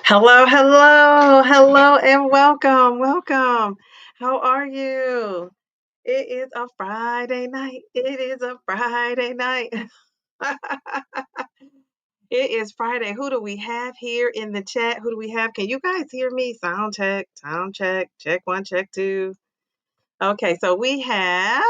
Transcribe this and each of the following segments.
Hello, hello, hello, and welcome, welcome. How are you? It is a Friday night. It is a Friday night. It is Friday. Who do we have here in the chat? Who do we have? Can you guys hear me? Sound check, check one, check two. Okay, so we have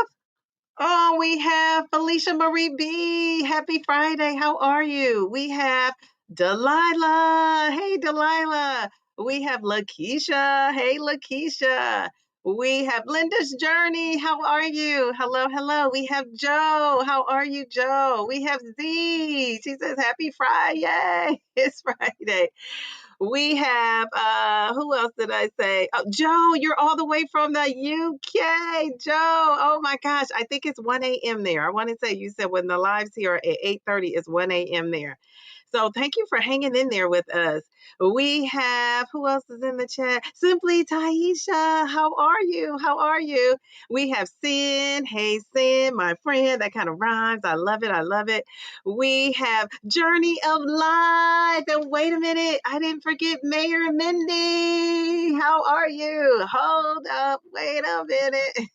Felicia Marie B. Happy Friday. How are you? We have Delilah. Hey, Delilah. We have Lakeisha. Hey, Lakeisha. We have Linda's Journey. How are you? Hello, hello. We have Joe. How are you, Joe? We have Z. She says, Happy Friday. It's Friday. We have who else did I say? Oh, Joe, you're all the way from the UK. Joe, oh my gosh, I think it's 1 a.m. there. I want to say you said when the lives here are at 8:30, it's 1 a.m. there. So thank you for hanging in there with us. We have who else is in the chat? Simply Taisha. How are you? How are you? We have Sin. Hey Sin, my friend. That kind of rhymes. I love it. I love it. We have Journey of Life. And wait a minute, I didn't forget Mayor Mindy. How are you? Hold up. Wait a minute.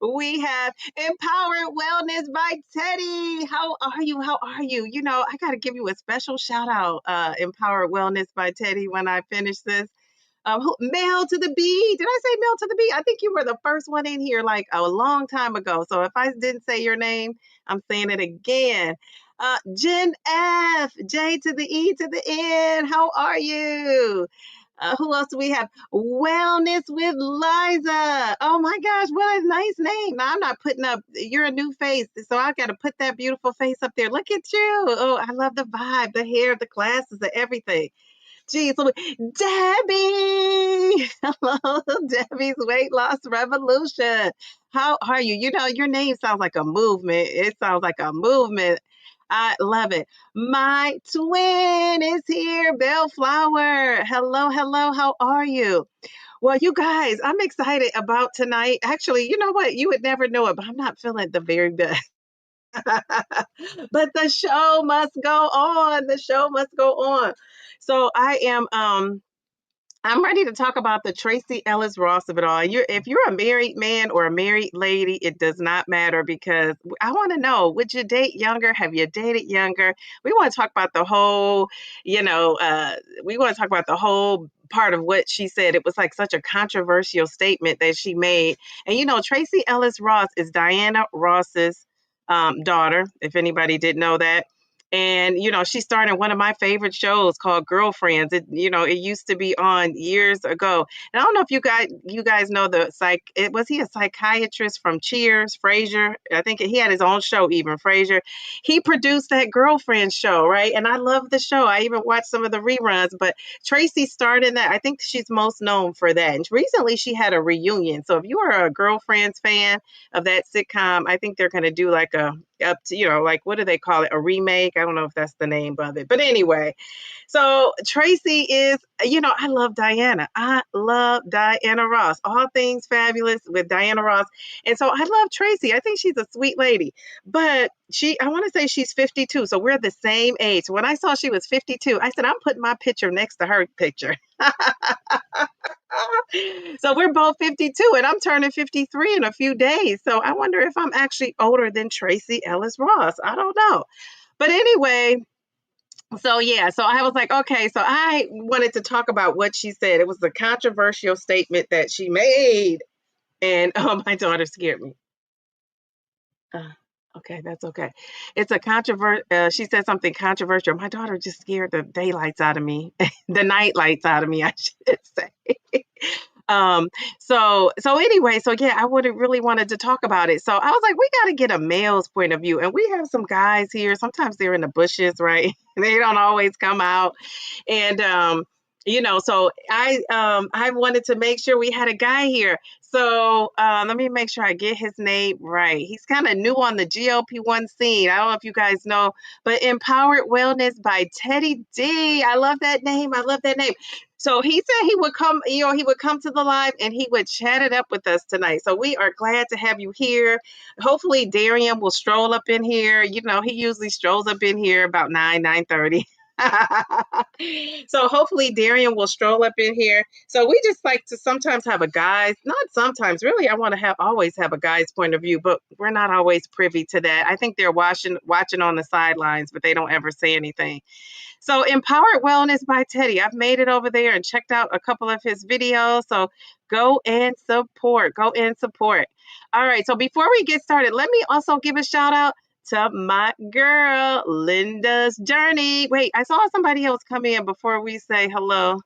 We have Empowered Wellness by Teddy. How are you? How are you? You know, I got to give you a special shout out, Empowered Wellness by Teddy, when I finish this. Mail to the B. Did I say mail to the B? I think you were the first one in here like a long time ago. So if I didn't say your name, I'm saying it again. Jen F. J to the E to the N. How are you? Who else do we have? Wellness with Liza. Oh my gosh, what a nice name. Now I'm not putting up, you're a new face. So I got to put that beautiful face up there. Look at you. Oh, I love the vibe, the hair, the glasses, the everything. Geez, Debbie. Hello, Debbie's Weight Loss Revolution. How are you? You know, your name sounds like a movement. It sounds like a movement. I love it. My twin is here, Bellflower. Hello, hello. How are you? Well, you guys, I'm excited about tonight. Actually, you know what? You would never know it, but I'm not feeling the very best. But the show must go on. The show must go on. So I'm ready to talk about the Tracee Ellis Ross of it all. If you're a married man or a married lady, it does not matter because I want to know, would you date younger? Have you dated younger? We want to talk about the whole, we want to talk about the whole part of what she said. It was like such a controversial statement that she made. And Tracee Ellis Ross is Diana Ross's daughter, if anybody didn't know that. And she started one of my favorite shows called Girlfriends. It used to be on years ago. And I don't know if you guys know was he a psychiatrist from Cheers, Frasier? I think he had his own show, even Frasier. He produced that Girlfriend show, right? And I love the show. I even watched some of the reruns, but Tracee starred in that. I think she's most known for that. And recently she had a reunion. So if you are a Girlfriends fan of that sitcom, I think they're going to do like a up to, like, what do they call it? A remake? I don't know if that's the name of it. But anyway, so Tracee is, I love Diana. I love Diana Ross. All things fabulous with Diana Ross. And so I love Tracee. I think she's a sweet lady. But I want to say she's 52. So we're the same age. When I saw she was 52, I said, I'm putting my picture next to her picture. So we're both 52 and I'm turning 53 in a few days. So I wonder if I'm actually older than Tracee Ellis Ross. I don't know. But anyway, so yeah, so I was like, okay, so I wanted to talk about what she said. It was a controversial statement that she made. And my daughter scared me. Uh, okay, that's okay. It's a she said something controversial. My daughter just scared the daylights out of me, the night lights out of me, I should say. Um, so anyway, so yeah, I would have really wanted to talk about it. So I was like, we got to get a male's point of view. And we have some guys here. Sometimes they're in the bushes, right? They don't always come out. And so I wanted to make sure we had a guy here. So let me make sure I get his name right. He's kind of new on the GLP-1 scene. I don't know if you guys know, but Empowered Wellness by Teddy D. I love that name. I love that name. So he said he would come, he would come to the live and he would chat it up with us tonight. So we are glad to have you here. Hopefully Darian will stroll up in here. He usually strolls up in here about 9:30. So hopefully Darian will stroll up in here. So we just like to sometimes have a guy's, not sometimes, really, I want to have always have a guy's point of view, but we're not always privy to that. I think they're watching on the sidelines, but they don't ever say anything. So Empowered Wellness by Teddy. I've made it over there and checked out a couple of his videos. So go and support. Go and support. All right. So before we get started, let me also give a shout out to my girl, Linda's Journey. Wait, I saw somebody else come in before we say hello.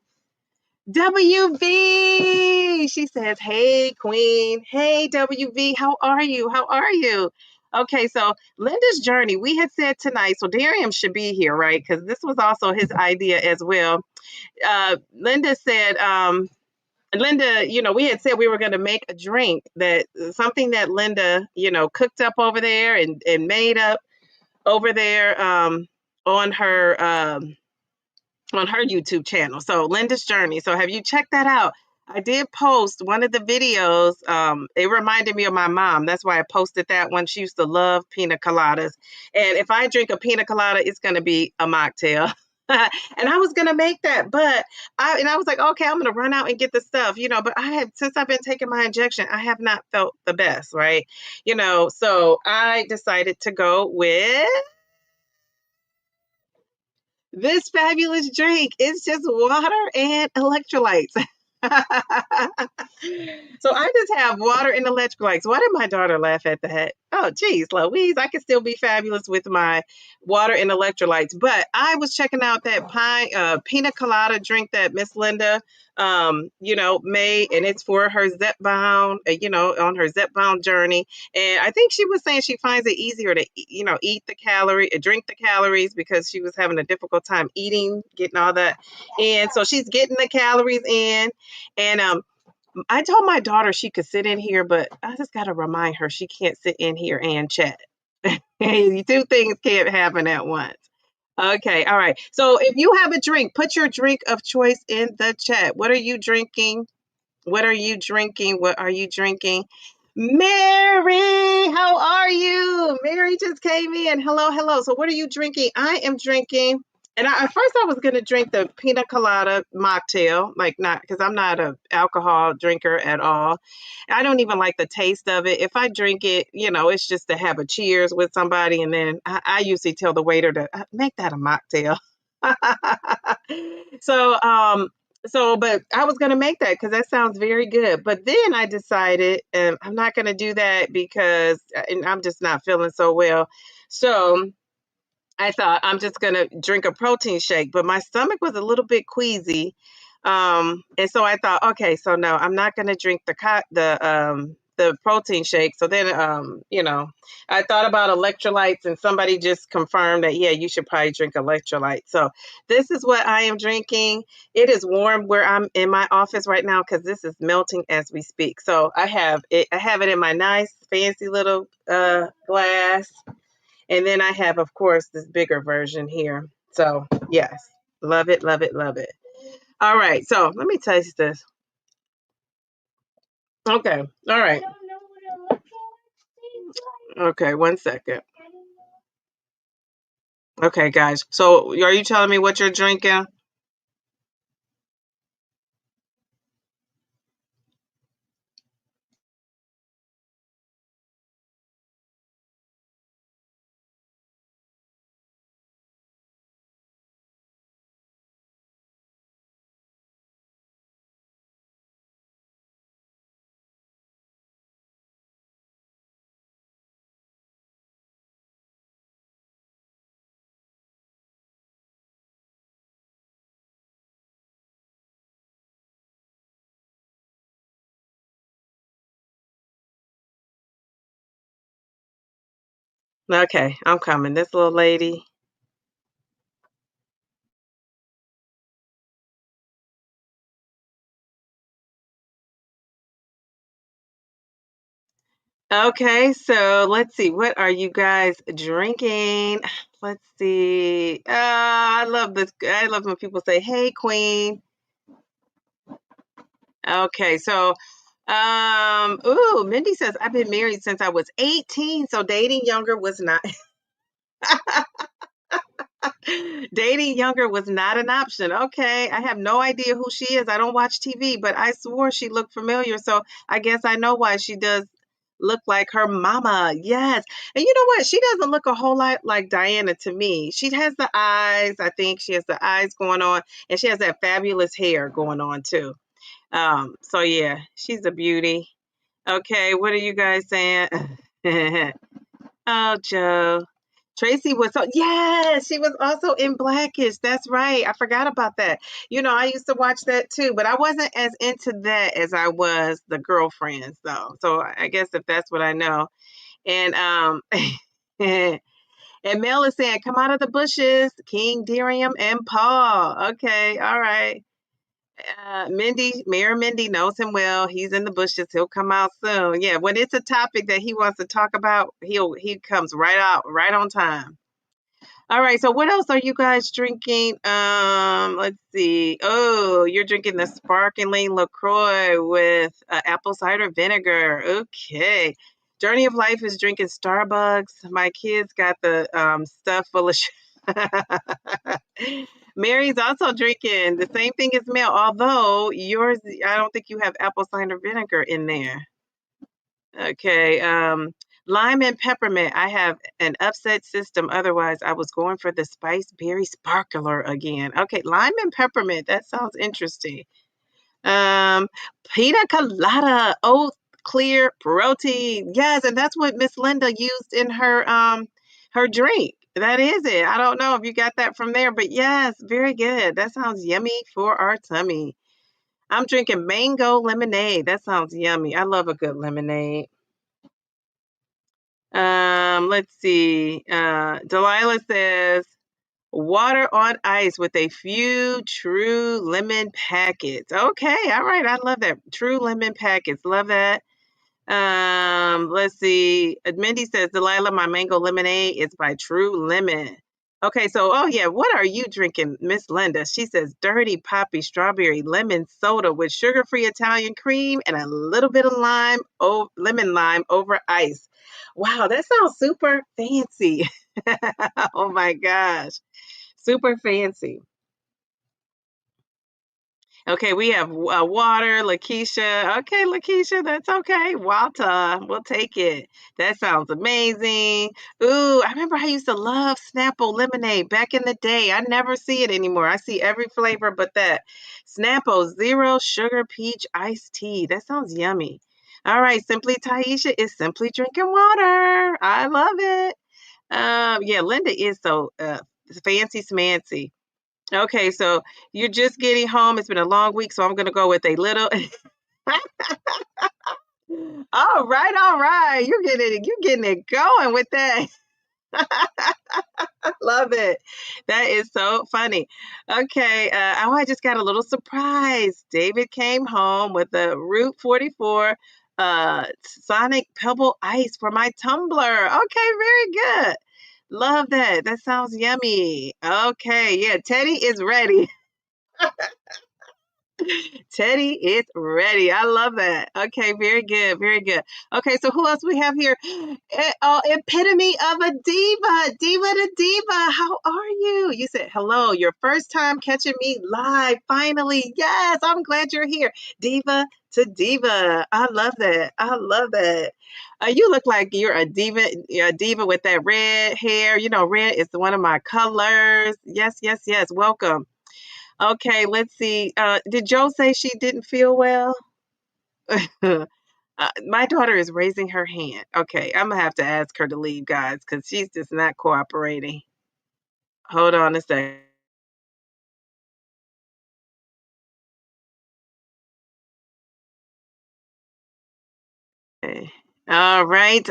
WV. She says, "Hey, Queen. Hey, WV. How are you? How are you?" Okay, so Linda's Journey, we had said tonight, so Darian should be here, right? Because this was also his idea as well. Linda said, Linda, we had said we were going to make a drink that something that Linda, cooked up over there and made up over there on her YouTube channel. So Linda's Journey. So have you checked that out? I did post one of the videos. It reminded me of my mom. That's why I posted that one. She used to love pina coladas. And if I drink a pina colada, it's going to be a mocktail. And I was going to make that, but I was like, okay, I'm going to run out and get the stuff, but since I've been taking my injection, I have not felt the best, right? So I decided to go with this fabulous drink. It's just water and electrolytes. So I just have water and electrolytes. Why did my daughter laugh at that? Oh, geez, Louise, I can still be fabulous with my water and electrolytes. But I was checking out that pina colada drink that Miss Linda, made, and it's for her Zepbound, on her Zepbound journey. And I think she was saying she finds it easier to, drink the calories because she was having a difficult time getting all that in. So she's getting the calories in. And I told my daughter she could sit in here, but I just got to remind her she can't sit in here and chat. Two things can't happen at once. Okay, all right. So if you have a drink, put your drink of choice in the chat. What are you drinking? What are you drinking? What are you drinking? Mary, how are you? Mary just came in. Hello, hello. So what are you drinking? I am drinking, and at first I was going to drink the pina colada mocktail, like not because I'm not a alcohol drinker at all. I don't even like the taste of it. If I drink it, it's just to have a cheers with somebody, and then I usually tell the waiter to make that a mocktail. So, but I was going to make that because that sounds very good. But then I decided I'm not going to do that because I'm just not feeling so well. So I thought I'm just going to drink a protein shake, but my stomach was a little bit queasy. And so I thought, okay, so no, I'm not going to drink the protein shake. So then, I thought about electrolytes, and somebody just confirmed that, yeah, you should probably drink electrolytes. So this is what I am drinking. It is warm where I'm in my office right now because this is melting as we speak. So I have it in my nice fancy little glass. And then I have, of course, this bigger version here. So yes, love it, love it, love it. All right, so let me taste this. Okay, all right. Okay, 1 second. Okay, guys. So are you telling me what you're drinking? Okay, I'm coming. This little lady. Okay, so let's see. What are you guys drinking? Let's see. I love this. I love when people say, "Hey, Queen." Okay, so Mindy says I've been married since I was 18, so dating younger was not. Dating younger was not an option. Okay, I have no idea who she is. I don't watch TV, but I swore she looked familiar. So I guess I know why she does look like her mama. Yes. And you know what? She doesn't look a whole lot like Diana to me. She has the eyes. I think she has the eyes going on, and she has that fabulous hair going on too. So yeah, she's a beauty. Okay, what are you guys saying? Oh, Joe. Tracee was so, yes, she was also in Blackish. That's right. I forgot about that. I used to watch that too, but I wasn't as into that as I was the girlfriends though. So I guess if that's what I know. And and Mel is saying, come out of the bushes, King Diriam and Paul. Okay, all right. Mayor Mindy knows him well. He's in the bushes. He'll come out soon. Yeah, when it's a topic that he wants to talk about, he comes right out, right on time. All right. So what else are you guys drinking? Let's see. Oh, you're drinking the sparkling LaCroix with apple cider vinegar. Okay. Journey of Life is drinking Starbucks. My kids got the stuff full of. Mary's also drinking the same thing as Mel, although yours, I don't think you have apple cider vinegar in there. Okay. Lime and peppermint. I have an upset system. Otherwise, I was going for the spice berry sparkler again. Okay, lime and peppermint. That sounds interesting. Um, Pina colada, oat clear protein. Yes, and that's what Miss Linda used in her drink. That is it. I don't know if you got that from there, but yes, very good. That sounds yummy for our tummy. I'm drinking mango lemonade. That sounds yummy. I love a good lemonade. Let's see. Delilah says water on ice with a few true lemon packets. Okay, all right. I love that. True lemon packets. Love that. Let's see. Mindy says, Delilah, my mango lemonade is by True Lemon. Okay, so oh yeah, what are you drinking, Miss Linda? She says dirty poppy strawberry lemon soda with sugar-free Italian cream and a little bit of lime, lemon lime over ice. Wow, that sounds super fancy. Oh my gosh, super fancy. Okay, we have water, Lakeisha. Okay, Lakeisha, that's okay. Water, we'll take it. That sounds amazing. Ooh, I remember I used to love Snapple lemonade back in the day. I never see it anymore. I see every flavor but that. Snapple zero sugar peach iced tea. That sounds yummy. All right, Simply Taisha is simply drinking water. I love it. Yeah, Linda is so fancy smancy. Okay, so you're just getting home. It's been a long week, so I'm gonna go with a little. All right. You're getting it going with that. Love it. That is so funny. Okay, oh, I just got a little surprise. David came home with a Route 44 Sonic Pebble Ice for my tumbler. Okay, very good. Love that. That sounds yummy. Okay, yeah, Teddy is ready. Teddy is ready. I love that. Okay, very good, very good. Okay, so who else we have here? Epitome of a diva, diva to diva. How are you? You said hello. Your first time catching me live. Finally, yes. I'm glad you're here, diva to diva. I love that. I love that. You look like you're a diva with that red hair. Red is one of my colors. Yes, yes, yes. Welcome. Okay, let's see. Did Joe say she didn't feel well? My daughter is raising her hand. Okay, I'm gonna have to ask her to leave, guys, because she's just not cooperating. Hold on a second. Okay. All right.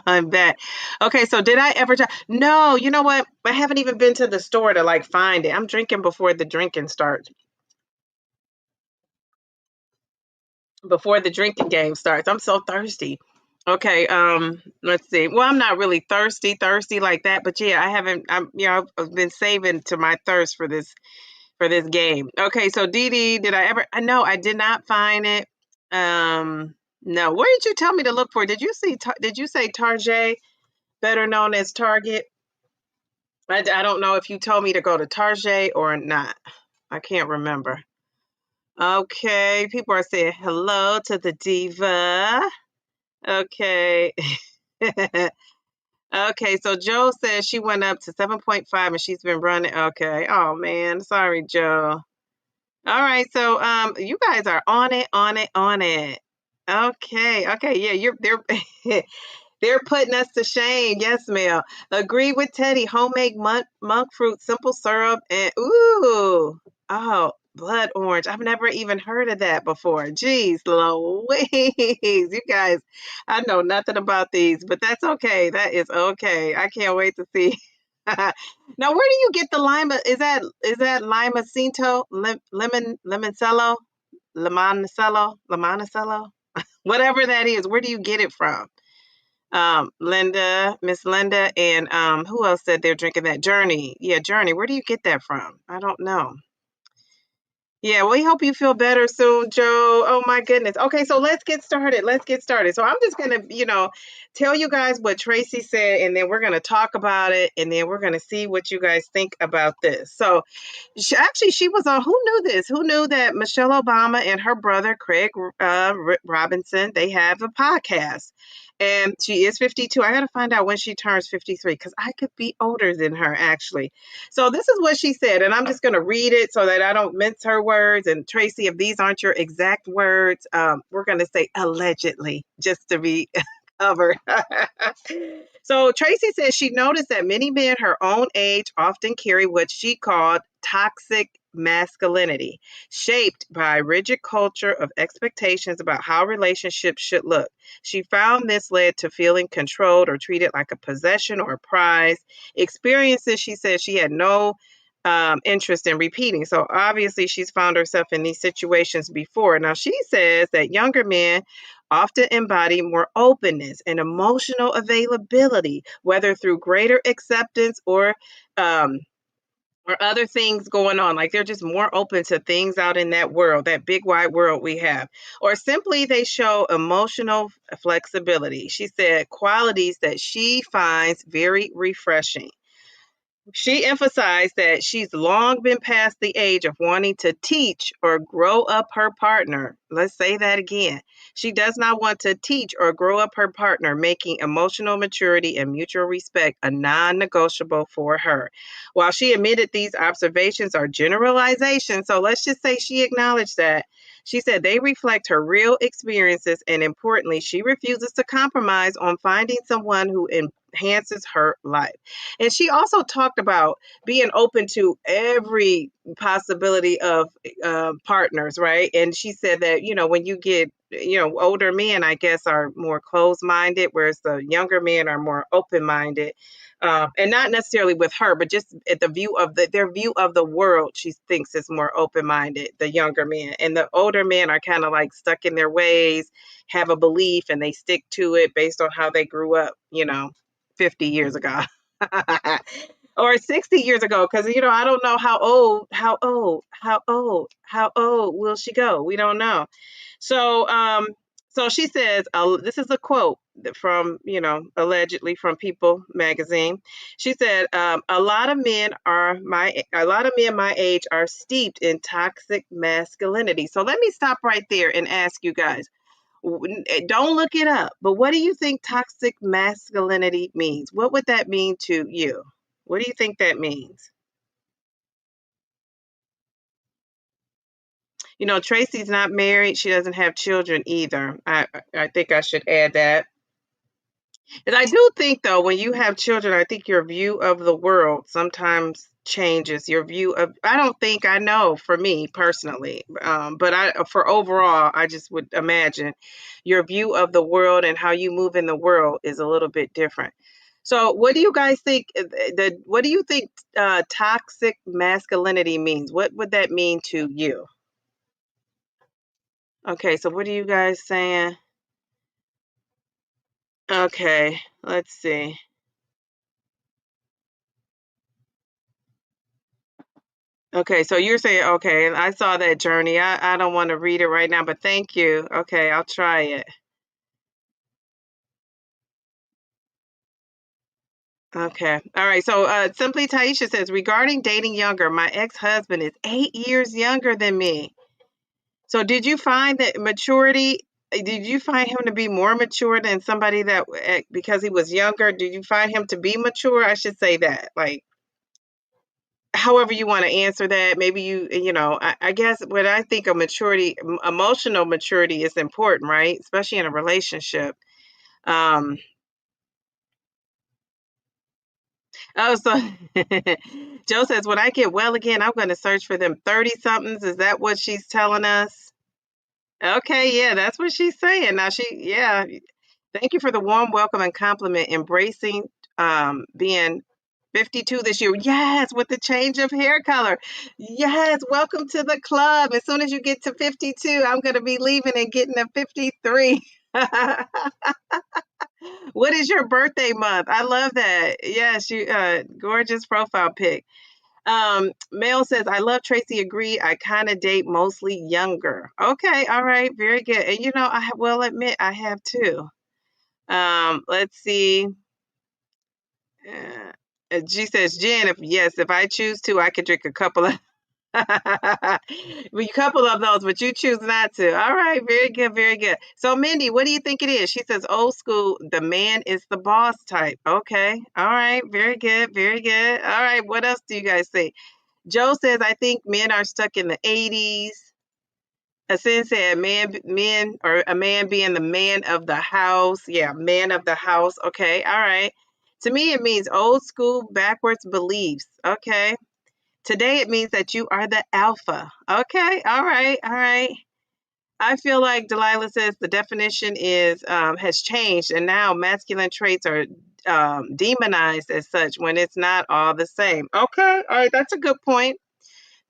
I'm back. Okay, so did I ever try? No, you know what? I haven't even been to the store to like find it. I'm drinking before the drinking starts. Before the drinking game starts. I'm so thirsty. Okay, let's see. Well, I'm not really thirsty like that, but yeah, I've been saving to my thirst for this game. Okay, so Dee Dee, did I ever no, I did not find it. No. Where did you tell me to look for? Did you say Target, better known as Target? I don't know if you told me to go to Tarjay or not. I can't remember. Okay, people are saying hello to the diva. Okay. Okay, so Joe says she went up to 7.5 and she's been running. Okay. Oh man, sorry, Joe. All right, so you guys are on it, on it, on it. Okay, okay, yeah, they're they're putting us to shame. Yes, Mel. Agree with Teddy. Homemade monk fruit, simple syrup, and ooh, oh, blood orange. I've never even heard of that before. Jeez, Louise, you guys, I know nothing about these, but that's okay. That is okay. I can't wait to see. Now, where do you get the lima? Is that lima cinto, limoncello, limoncello, whatever that is? Where do you get it from? Miss Linda, and who else said they're drinking that? Journey. Yeah, Journey. Where do you get that from? I don't know. Yeah, we hope you feel better soon, Joe. Oh my goodness. Okay, so let's get started. Let's get started. So I'm just gonna, tell you guys what Tracee said, and then we're gonna talk about it, and then we're gonna see what you guys think about this. So she was on. Who knew this? Who knew that Michelle Obama and her brother Craig Robinson, they have a podcast, and she is 52. I got to find out when she turns 53 because I could be older than her actually. So this is what she said, and I'm just going to read it so that I don't mince her words. And Tracee, if these aren't your exact words, we're going to say allegedly, just to be covered. So Tracee says she noticed that many men her own age often carry what she called toxic masculinity, shaped by a rigid culture of expectations about how relationships should look. She found this led to feeling controlled or treated like a possession or a prize. Experiences she said she had no interest in repeating. So obviously, she's found herself in these situations before. Now, she says that younger men often embody more openness and emotional availability, whether through greater acceptance um, or other things going on. Like they're just more open to things out in that world, that big wide world we have. Or simply they show emotional flexibility. She said qualities that she finds very refreshing. She emphasized that she's long been past the age of wanting to teach or grow up her partner. Let's say that again. She does not want to teach or grow up her partner, making emotional maturity and mutual respect a non negotiable for her. While she admitted these observations are generalizations, so let's just say she acknowledged that. She said they reflect her real experiences, and importantly, she refuses to compromise on finding someone who enhances her life. And she also talked about being open to every possibility of partners, right? And she said that, when you get, older men, I guess, are more closed minded, whereas the younger men are more open minded. And not necessarily with her, but just at the view of their view of the world, she thinks is more open minded, the younger men. And the older men are kind of like stuck in their ways, have a belief, and they stick to it based on how they grew up, 50 years ago. Or 60 years ago, because I don't know how old will she go. We don't know. So she says, this is a quote from, allegedly from People magazine. She said, a lot of men my age are steeped in toxic masculinity. So let me stop right there and ask you guys, don't look it up, but what do you think toxic masculinity means? What would that mean to you? What do you think that means? Tracy's not married. She doesn't have children either. I think I should add that. And I do think, though, when you have children, I think your view of the world sometimes changes. Your view of, I don't think, I know for me personally, but for overall, I just would imagine your view of the world and how you move in the world is a little bit different. So, what do you guys think? What do you think toxic masculinity means? What would that mean to you? Okay, so what are you guys saying? Okay, let's see. Okay, so you're saying, okay, I saw that journey. I don't want to read it right now, but thank you. Okay, I'll try it. Okay. All right. So Simply Taisha says, regarding dating younger, my ex-husband is 8 years younger than me. So did you find that maturity, did you find him to be more mature than somebody that, because he was younger, did you find him to be mature? I should say that. Like, however you want to answer that. Maybe I guess when I think of maturity, emotional maturity is important, right? Especially in a relationship. Um, oh, so Joe says, when I get well again, I'm going to search for them 30 somethings. Is that what she's telling us? Okay, yeah, that's what she's saying. Now yeah, thank you for the warm welcome and compliment, embracing being 52 this year. Yes, with the change of hair color. Yes, welcome to the club. As soon as you get to 52, I'm going to be leaving and getting a 53. What is your birthday month? I love that. Yes, you gorgeous profile pic. Mel says, I love Tracee. Agree. I kind of date mostly younger. Okay. All right. Very good. And I will admit I have too. Let's see. She says, Jen, if I choose to, I could drink a couple of a couple of those, but you choose not to. All right, very good, very good. So, Mindy, what do you think it is? She says, old school, the man is the boss type. Okay, all right, very good, very good. All right, what else do you guys say? Joe says, I think men are stuck in the 80s. Asin said, men, or a man being the man of the house. Yeah, man of the house. Okay, all right. To me, it means old school, backwards beliefs. Okay. Today, it means that you are the alpha. Okay, all right, all right. I feel like Delilah says the definition is has changed, and now masculine traits are demonized as such when it's not all the same. Okay, all right, that's a good point.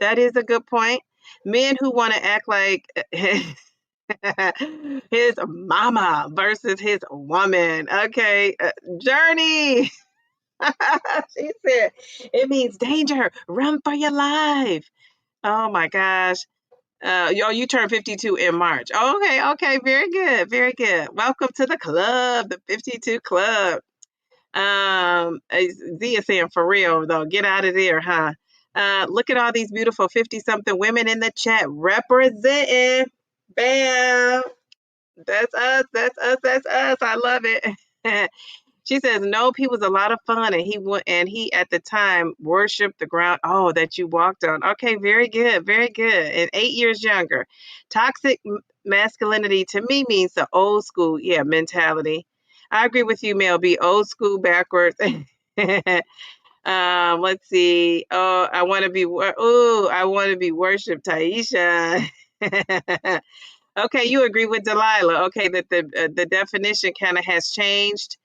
That is a good point. Men who want to act like his mama versus his woman. Okay, Journey. She said it means danger. Run for your life. Oh my gosh. You turned 52 in March. Okay, okay, very good, very good. Welcome to the club, the 52 club. Zia saying for real though, get out of there, huh? Look at all these beautiful 50-something women in the chat representing. Bam. That's us, that's us, that's us. I love it. She says, nope, he was a lot of fun, and he at the time worshipped the ground, oh, that you walked on. Okay, very good, very good. And 8 years younger. Toxic masculinity to me means the old school, yeah, mentality. I agree with you, Mel B. Old school backwards. Let's see. Oh, I want to be worshipped, Taisha. Okay, you agree with Delilah. Okay, that the definition kind of has changed.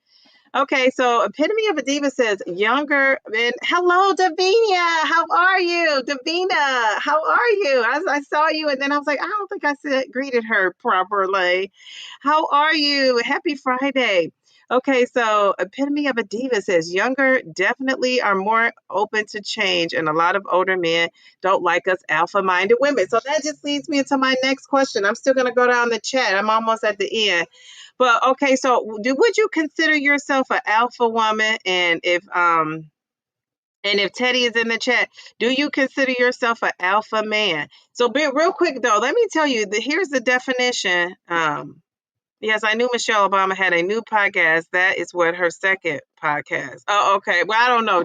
Okay, so Epitome of a Diva says younger men. Hello, Davina. How are you? Davina, how are you? I saw you and then I was like, I don't think I greeted her properly. How are you? Happy Friday. Okay, so Epitome of a Diva says younger definitely are more open to change, and a lot of older men don't like us alpha minded women. So that just leads me into my next question. I'm still going to go down the chat. I'm almost at the end. But okay, so would you consider yourself an alpha woman? And if Teddy is in the chat, do you consider yourself an alpha man? So real quick though, let me tell you here's the definition. Yes, I knew Michelle Obama had a new podcast. That is what her second podcast. Oh, okay. Well, I don't know.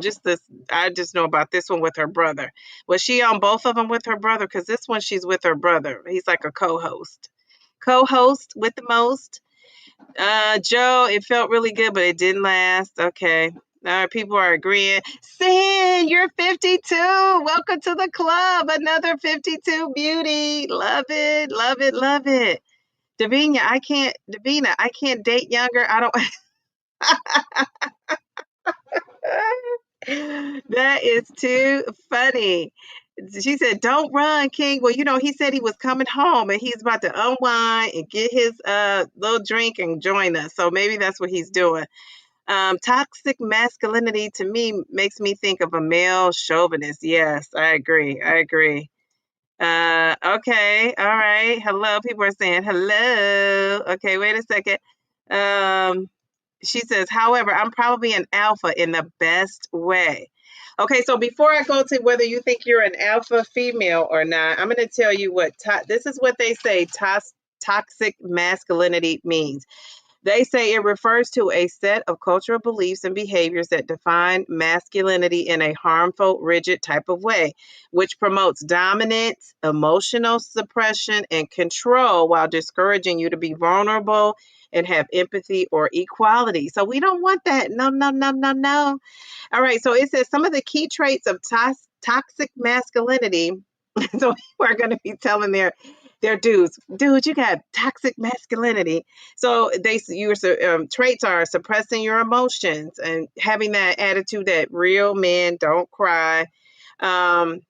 I just know about this one with her brother. Was she on both of them with her brother? Because this one she's with her brother. He's like a co-host. Co-host with the most. Joe, it felt really good, but it didn't last. Okay. All right, people are agreeing. Sin, you're 52. Welcome to the club. Another 52 beauty. Love it, love it, love it. Davina, I can't date younger. I don't. That is too funny. She said, don't run, King. Well, he said he was coming home and he's about to unwind and get his little drink and join us. So maybe that's what he's doing. Toxic masculinity to me makes me think of a male chauvinist. Yes, I agree. I agree. Okay. All right. Hello. People are saying hello. Okay, wait a second. She says, however, I'm probably an alpha in the best way. Okay, so before I go to whether you think you're an alpha female or not, I'm going to tell you what this is what they say toxic masculinity means. They say it refers to a set of cultural beliefs and behaviors that define masculinity in a harmful, rigid type of way, which promotes dominance, emotional suppression, and control while discouraging you to be vulnerable and have empathy or equality. So we don't want that. No, no, no, no, no. All right. So it says some of the key traits of toxic masculinity. So people are going to be telling their dudes, dude, you got toxic masculinity. So your traits are suppressing your emotions and having that attitude that real men don't cry. Um,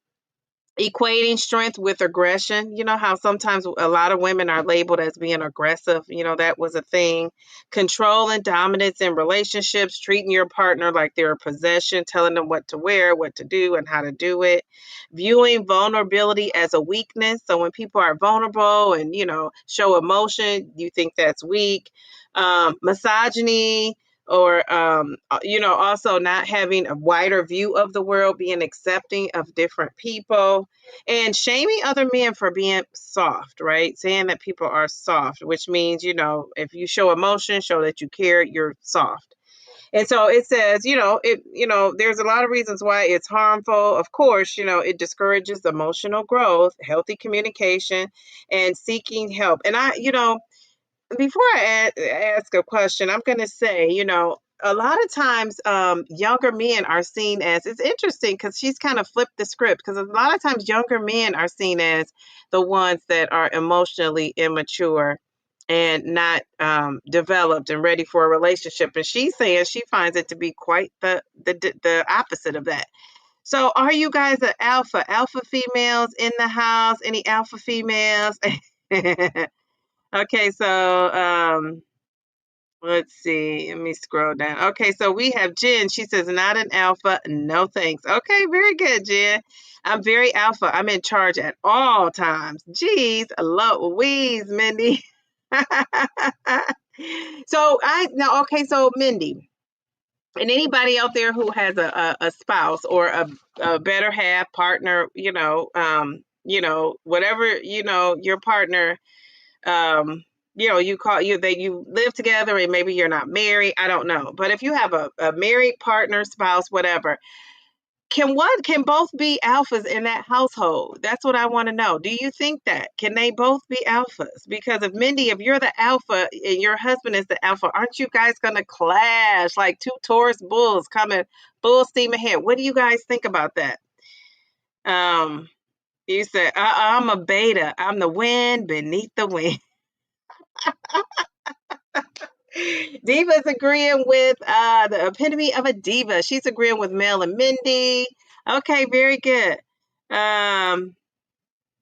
Equating strength with aggression. You know how sometimes a lot of women are labeled as being aggressive. That was a thing. Control and dominance in relationships, treating your partner like they're a possession, telling them what to wear, what to do, and how to do it. Viewing vulnerability as a weakness. So when people are vulnerable and, show emotion, you think that's weak. Misogyny, or also not having a wider view of the world, being accepting of different people, and shaming other men for being soft, right? Saying that people are soft, which means, if you show emotion, show that you care, you're soft. And so it says, there's a lot of reasons why it's harmful. Of course, it discourages emotional growth, healthy communication, and seeking help. And before I ask a question, I'm going to say, a lot of times younger men are seen as, it's interesting because she's kind of flipped the script, because a lot of times younger men are seen as the ones that are emotionally immature and not developed and ready for a relationship. And she's saying she finds it to be quite the opposite of that. So are you guys an alpha females in the house? Any alpha females? Okay, so let's see. Let me scroll down. Okay, so we have Jen. She says, not an alpha. No thanks. Okay, very good, Jen. I'm very alpha. I'm in charge at all times. Geez, Louise, Mindy. So Mindy, and anybody out there who has a spouse or a better half partner, whatever, your partner, you live together and maybe you're not married. I don't know. But if you have a married partner, spouse, whatever, can both be alphas in that household? That's what I want to know. Do you think that? Can they both be alphas? Because if you're the alpha and your husband is the alpha, aren't you guys going to clash like two Taurus bulls coming full steam ahead? What do you guys think about that? You said, I'm a beta. I'm the wind beneath the wing. Diva's agreeing with the epitome of a diva. She's agreeing with Mel and Mindy. Okay, very good. Oh,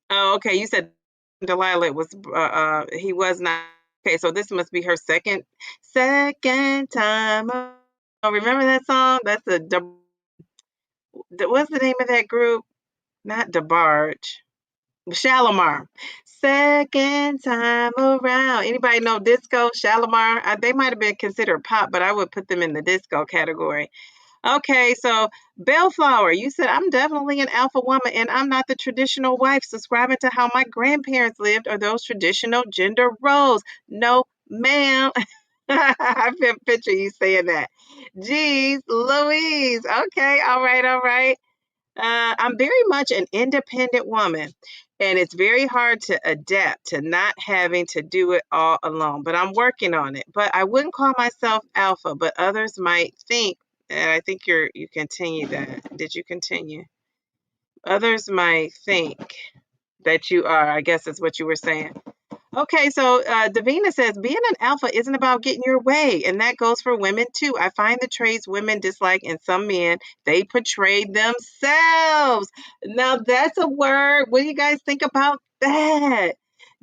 okay. You said Delilah was he was not. Okay, so this must be her second time. Oh, remember that song? That's what's the name of that group? Not DeBarge. Shalimar. Second time around. Anybody know disco? Shalimar? They might have been considered pop, but I would put them in the disco category. Okay, so Bellflower, you said, I'm definitely an alpha woman and I'm not the traditional wife subscribing to how my grandparents lived or those traditional gender roles. No, ma'am. I can picture you saying that. Geez, Louise. Okay, all right, all right. I'm very much an independent woman, and it's very hard to adapt to not having to do it all alone, but I'm working on it. But I wouldn't call myself alpha, but others might think, and I think you continue that. Did you continue? Others might think that you are, I guess is what you were saying. Okay, so Davina says, being an alpha isn't about getting your way, and that goes for women too. I find the traits women dislike in some men, they portray themselves. Now that's a word. What do you guys think about that?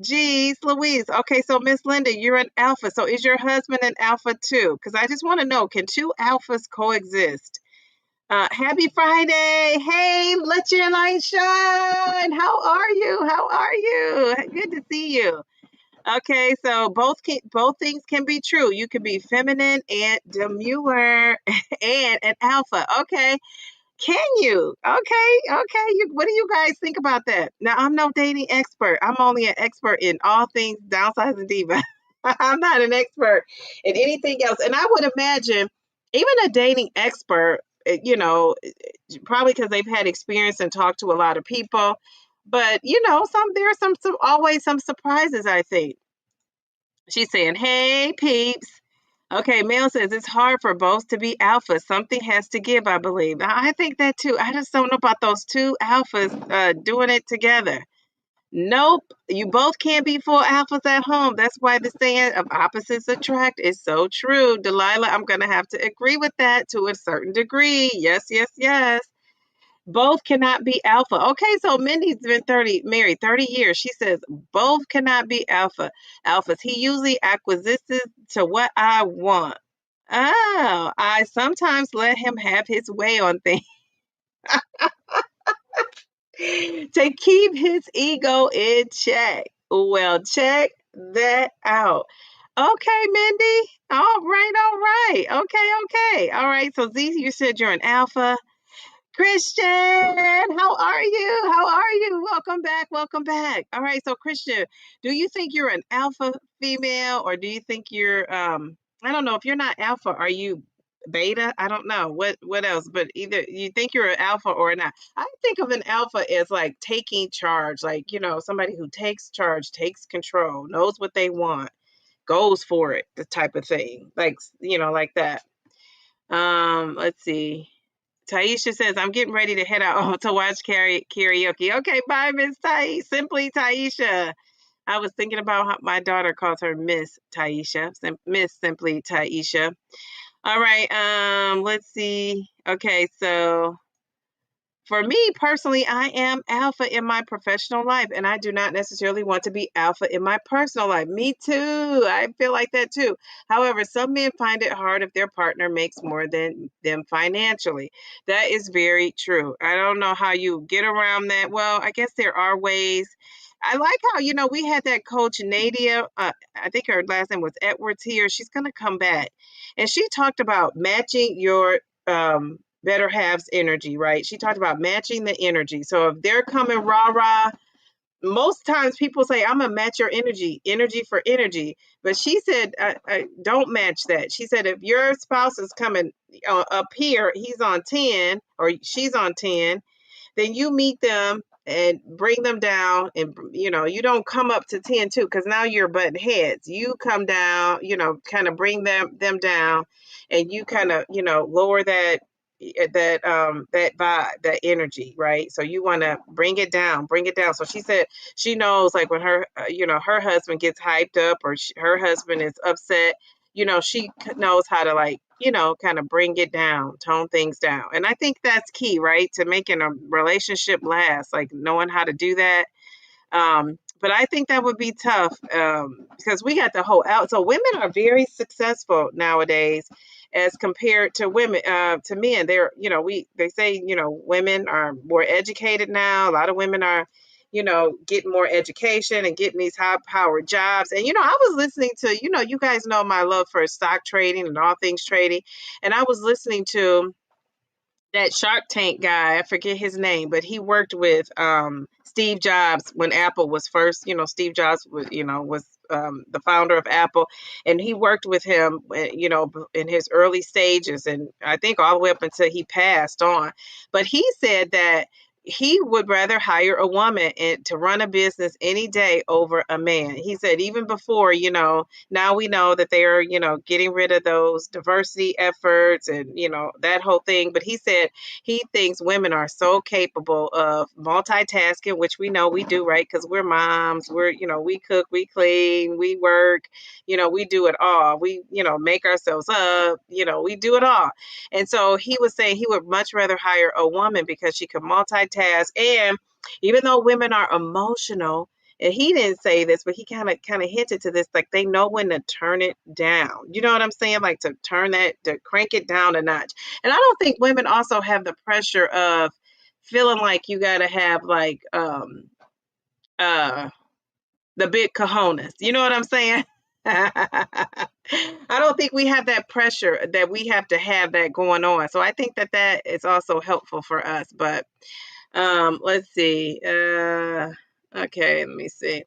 Geez, Louise. Okay, so Miss Linda, you're an alpha. So is your husband an alpha too? Because I just want to know, can two alphas coexist? Happy Friday. Hey, let your light shine. How are you? How are you? Good to see you. Okay, so both things can be true. You can be feminine and demure and an alpha. Okay. Can you? Okay. What do you guys think about that? Now, I'm no dating expert. I'm only an expert in all things downsize and diva. I'm not an expert in anything else. And I would imagine even a dating expert, probably because they've had experience and talked to a lot of people. But there are some always some surprises, I think. She's saying, "Hey, peeps." Okay, Mel says it's hard for both to be alphas. Something has to give, I believe. I think that too. I just don't know about those two alphas doing it together. Nope, you both can't be full alphas at home. That's why the saying of opposites attract is so true. Delilah, I'm going to have to agree with that to a certain degree. Yes, yes, yes. Both cannot be alpha. Okay, so Mindy's been married 30 years. She says both cannot be alphas. He usually acquiesces to what I want. Oh, I sometimes let him have his way on things to keep his ego in check. Well, check that out. Okay, Mindy. All right, all right. Okay. All right. So Z, you said you're an alpha. Christian, how are you? How are you? Welcome back. Welcome back. All right. So Christian, do you think you're an alpha female or do you think you're I don't know, if you're not alpha, are you beta? I don't know. What else? But either you think you're an alpha or not. I think of an alpha as like taking charge, like, somebody who takes charge, takes control, knows what they want, goes for it, the type of thing. Like, like that. Let's see. Taisha says, I'm getting ready to head out to watch karaoke. Okay, bye, Miss Taisha. Simply Taisha. I was thinking about how my daughter calls her Miss Taisha. Miss Simply Taisha. All right, let's see. Okay, so for me personally, I am alpha in my professional life, and I do not necessarily want to be alpha in my personal life. Me too. I feel like that too. However, some men find it hard if their partner makes more than them financially. That is very true. I don't know how you get around that. Well, I guess there are ways. I like how, we had that coach, Nadia. I think her last name was Edwards here. She's going to come back. And she talked about matching your better halves energy, right? She talked about matching the energy. So if they're coming rah, most times people say, I'm gonna match your energy for energy. But she said, I don't match that. She said, if your spouse is coming up here, he's on 10 or she's on 10, then you meet them and bring them down, and you don't come up to 10 too, because now you're butting heads. You come down, kind of bring them down, and you kind of lower that vibe, that energy, right? So you want to bring it down. So she said she knows, like, when her her husband gets hyped up or her husband is upset, she knows how to, like, kind of bring it down, tone things down. And I think that's key, right, to making a relationship last, like knowing how to do that. But I think that would be tough, because we got the whole out. So women are very successful nowadays as compared to women, to men. They're, they say, women are more educated now. A lot of women are, getting more education and getting these high powered jobs. And, I was listening to, you guys know my love for stock trading and all things trading. And I was listening to that Shark Tank guy, I forget his name, but he worked with Steve Jobs when Apple was first, Steve Jobs was the founder of Apple, and he worked with him, in his early stages, and I think all the way up until he passed on. But he said that he would rather hire a woman to run a business any day over a man. He said even before, now we know that they're, getting rid of those diversity efforts and, that whole thing. But he said he thinks women are so capable of multitasking, which we know we do, right? Because we're moms, we cook, we clean, we work, we do it all. We, make ourselves up, we do it all. And so he was saying he would much rather hire a woman because she could multitask. And even though women are emotional, and he didn't say this, but he kind of hinted to this, like they know when to turn it down. You know what I'm saying? Like to crank it down a notch. And I don't think women also have the pressure of feeling like you got to have like uh the big cojones. You know what I'm saying? I don't think we have that pressure that we have to have that going on. So I think that that is also helpful for us. But let's see. Okay, let me see.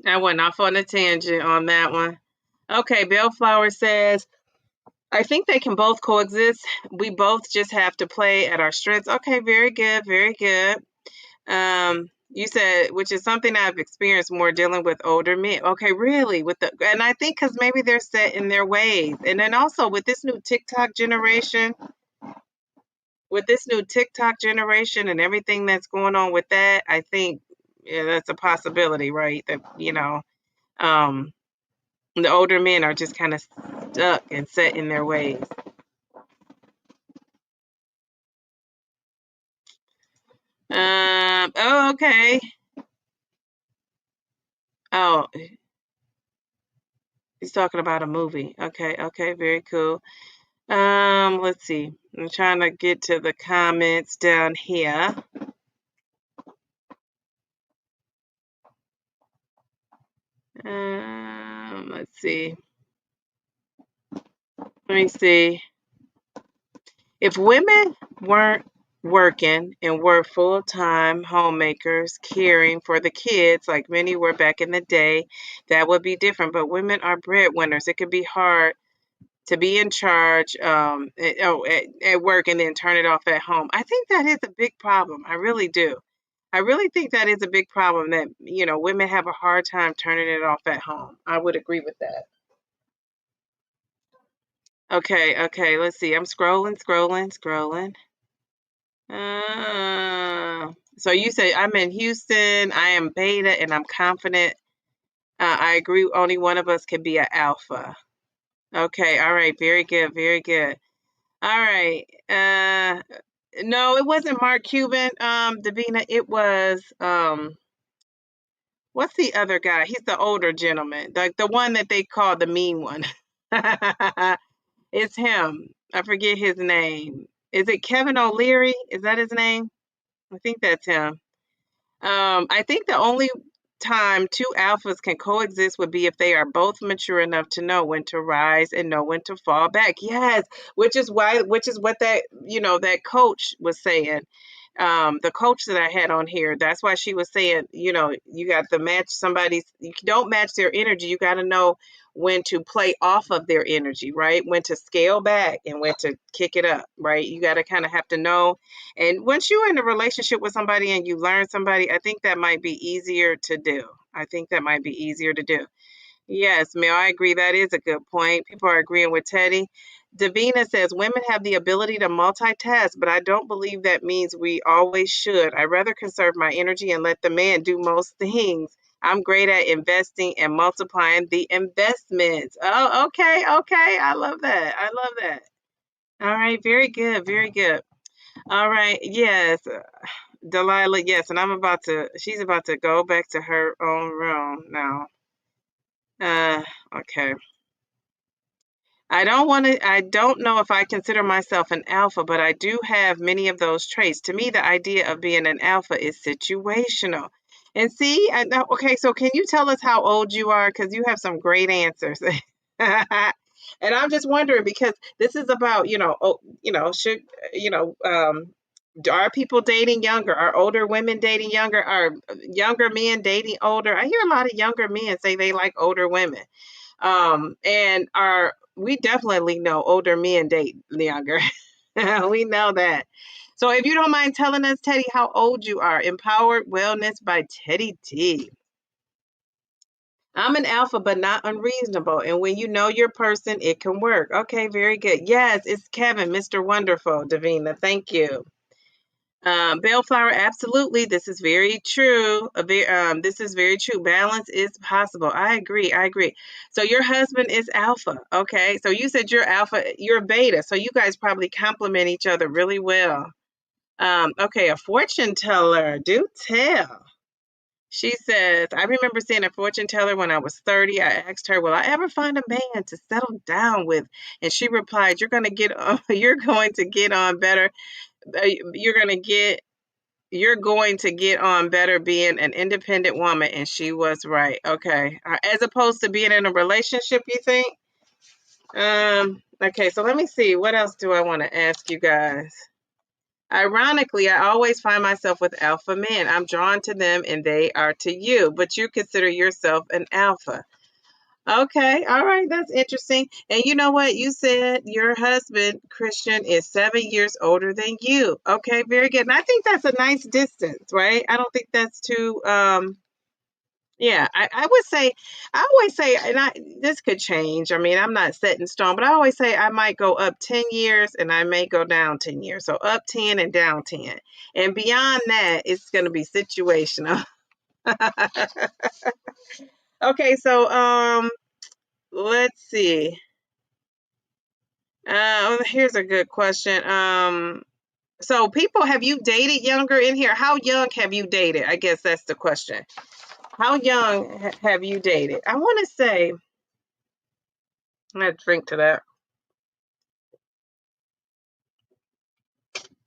I went off on a tangent on that one. Okay, Bellflower says, I think they can both coexist. We both just have to play at our strengths. Okay, very good, very good. You said, which is something I've experienced more dealing with older men. Okay, really, and I think because maybe they're set in their ways, and then also with this new TikTok generation, and everything that's going on with that, I think that's a possibility, right? That um, the older men are just kind of stuck and set in their ways. Oh, okay. Oh, he's talking about a movie. Okay, okay, very cool. Let's see. I'm trying to get to the comments down here. Let's see. Let me see. If women weren't working and were full-time homemakers, caring for the kids like many were back in the day, that would be different. But women are breadwinners. It could be hard to be in charge at work and then turn it off at home. I think that is a big problem. I really do. I really think that is a big problem that, women have a hard time turning it off at home. I would agree with that. Okay, okay, let's see. I'm scrolling, scrolling, scrolling. So you say I'm in Houston, I am beta, and I'm confident. I agree. Only one of us can be an alpha. Okay, all right, very good, very good. All right. No, it wasn't Mark Cuban, Davina. It was what's the other guy? He's the older gentleman, like the one that they call the mean one. It's him. I forget his name. Is it Kevin O'Leary? Is that his name? I think that's him. I think the only time two alphas can coexist would be if they are both mature enough to know when to rise and know when to fall back. Yes, which is what that coach was saying. The coach that I had on here, that's why she was saying, you got to match somebody's, you don't match their energy. You got to know when to play off of their energy, right? When to scale back and when to kick it up, right? You got to kind of have to know. And once you're in a relationship with somebody and you learn somebody, I think that might be easier to do. I think that might be easier to do. Yes, Mel, I agree. That is a good point. People are agreeing with Teddy. Davina says women have the ability to multitask, but I don't believe that means we always should. I rather conserve my energy and let the man do most things. I'm great at investing and multiplying the investments. Oh, okay, okay. I love that. I love that. All right, very good, very good. All right, yes, Delilah, yes, and she's about to go back to her own room now. Uh, okay. I don't know if I consider myself an alpha, but I do have many of those traits. To me, the idea of being an alpha is situational. And see, okay, so can you tell us how old you are? Because you have some great answers. And I'm just wondering because this is about, should, are people dating younger? Are older women dating younger? Are younger men dating older? I hear a lot of younger men say they like older women. And we definitely know older men date younger. We know that. So if you don't mind telling us, Teddy, how old you are. Empowered Wellness by Teddy T. I'm an alpha, but not unreasonable. And when you know your person, it can work. Okay, very good. Yes, it's Kevin, Mr. Wonderful, Davina. Thank you. Bellflower, absolutely. This is very true. This is very true. Balance is possible. I agree. I agree. So your husband is alpha. Okay. So you said you're alpha, you're beta. So you guys probably complement each other really well. Okay. A fortune teller. Do tell. She says, I remember seeing a fortune teller when I was 30. I asked her, will I ever find a man to settle down with? And she replied, you're going to get on better. You're going to get you're going to get on better being an independent woman, and she was right. Okay. As opposed to being in a relationship, you think? Okay, so let me see. What else do I want to ask you guys? Ironically, I always find myself with alpha men. I'm drawn to them and they are to you, but you consider yourself an alpha. Okay, all right, that's interesting. And you know what? You said your husband, Christian, is 7 years older than you. Okay, very good. And I think that's a nice distance, right? I don't think that's too yeah, I would say, I always say, and this could change. I mean, I'm not set in stone, but I always say I might go up 10 years and I may go down 10 years. So up 10 and down 10. And beyond that, it's going to be situational. Okay, so let's see. Here's a good question. So people, have you dated younger in here? How young have you dated? I guess that's the question. How young have you dated? I want to say, I'm going to drink to that.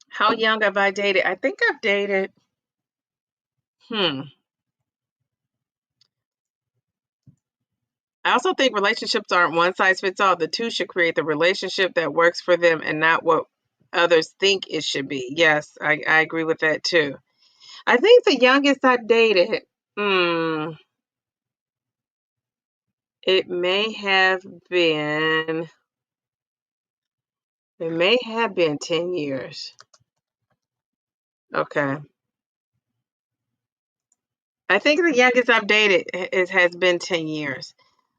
How young have I dated? I think I've dated, hmm. I also think relationships aren't one size fits all. The two should create the relationship that works for them and not what others think it should be. Yes, I agree with that too. I think the youngest I've dated, hmm, it may have been, it may have been 10 years. Okay. I think the youngest I've dated has been 10 years.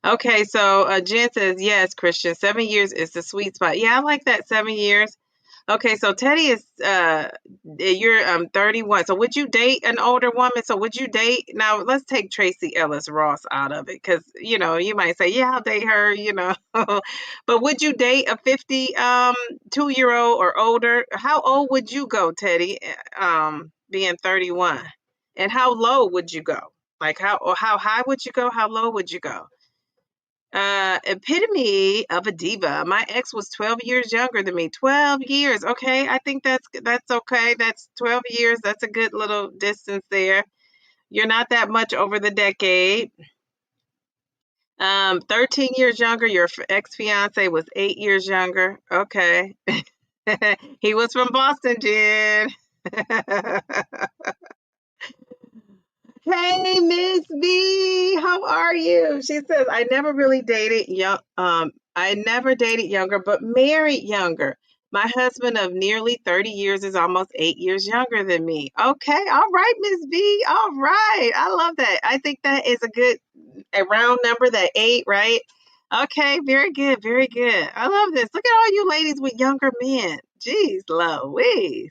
Okay, so Jen says, yes, Christian, 7 years is the sweet spot. Yeah, I like that, 7 years. Okay, so Teddy is you're 31. So would you date an older woman? So would you date, now let's take Tracee Ellis Ross out of it, because you might say, yeah, I'll date her, but would you date a 52-year-old or older? How old would you go, Teddy, being 31? And how low would you go? Like how high would you go? How low would you go? Epitome of a diva. My ex was 12 years younger than me. 12 years. Okay, I think that's okay. That's 12 years. That's a good little distance there. You're not that much over the decade. 13 years younger. Your ex-fiance was 8 years younger. Okay. He was from Boston, Jen. Hey, Miss B, how are you? She says, I never dated younger, but married younger. My husband of nearly 30 years is almost 8 years younger than me. Okay, all right, Miss B. All right. I love that. I think that is a round number, that 8, right? Okay, very good, very good. I love this. Look at all you ladies with younger men. Jeez Louise.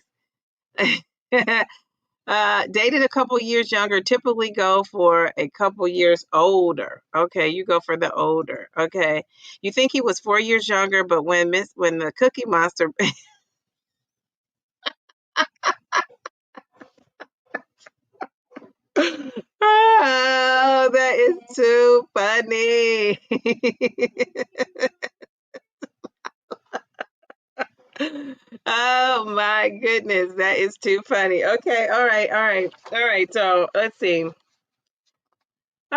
Dated a couple years younger, typically go for a couple years older. Okay, you go for the older. Okay. You think he was 4 years younger, but when the Cookie Monster Oh, that is too funny. Oh my goodness, that is too funny. Okay, all right, all right, all right. So let's see. All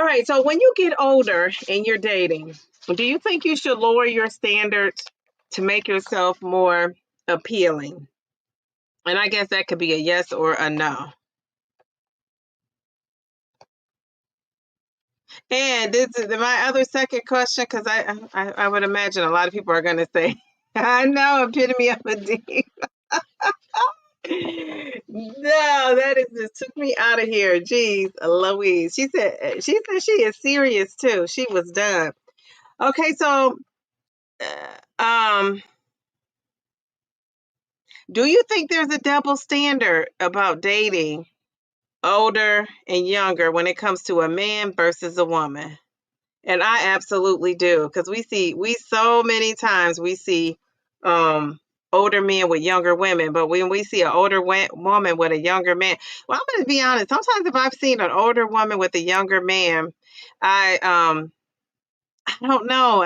right, so when you get older and you're dating, do you think you should lower your standards to make yourself more appealing? And I guess that could be a yes or a no. And this is my other second question, because I would imagine a lot of people are going to say, I know, epitome of a D. No, that is just took me out of here. Jeez, Louise. She is serious too. She was done. Okay, so um do you think there's a double standard about dating older and younger when it comes to a man versus a woman? And I absolutely do, because we so many times we see older men with younger women, but when we see an older woman with a younger man, well, I'm going to be honest. Sometimes if I've seen an older woman with a younger man, I don't know.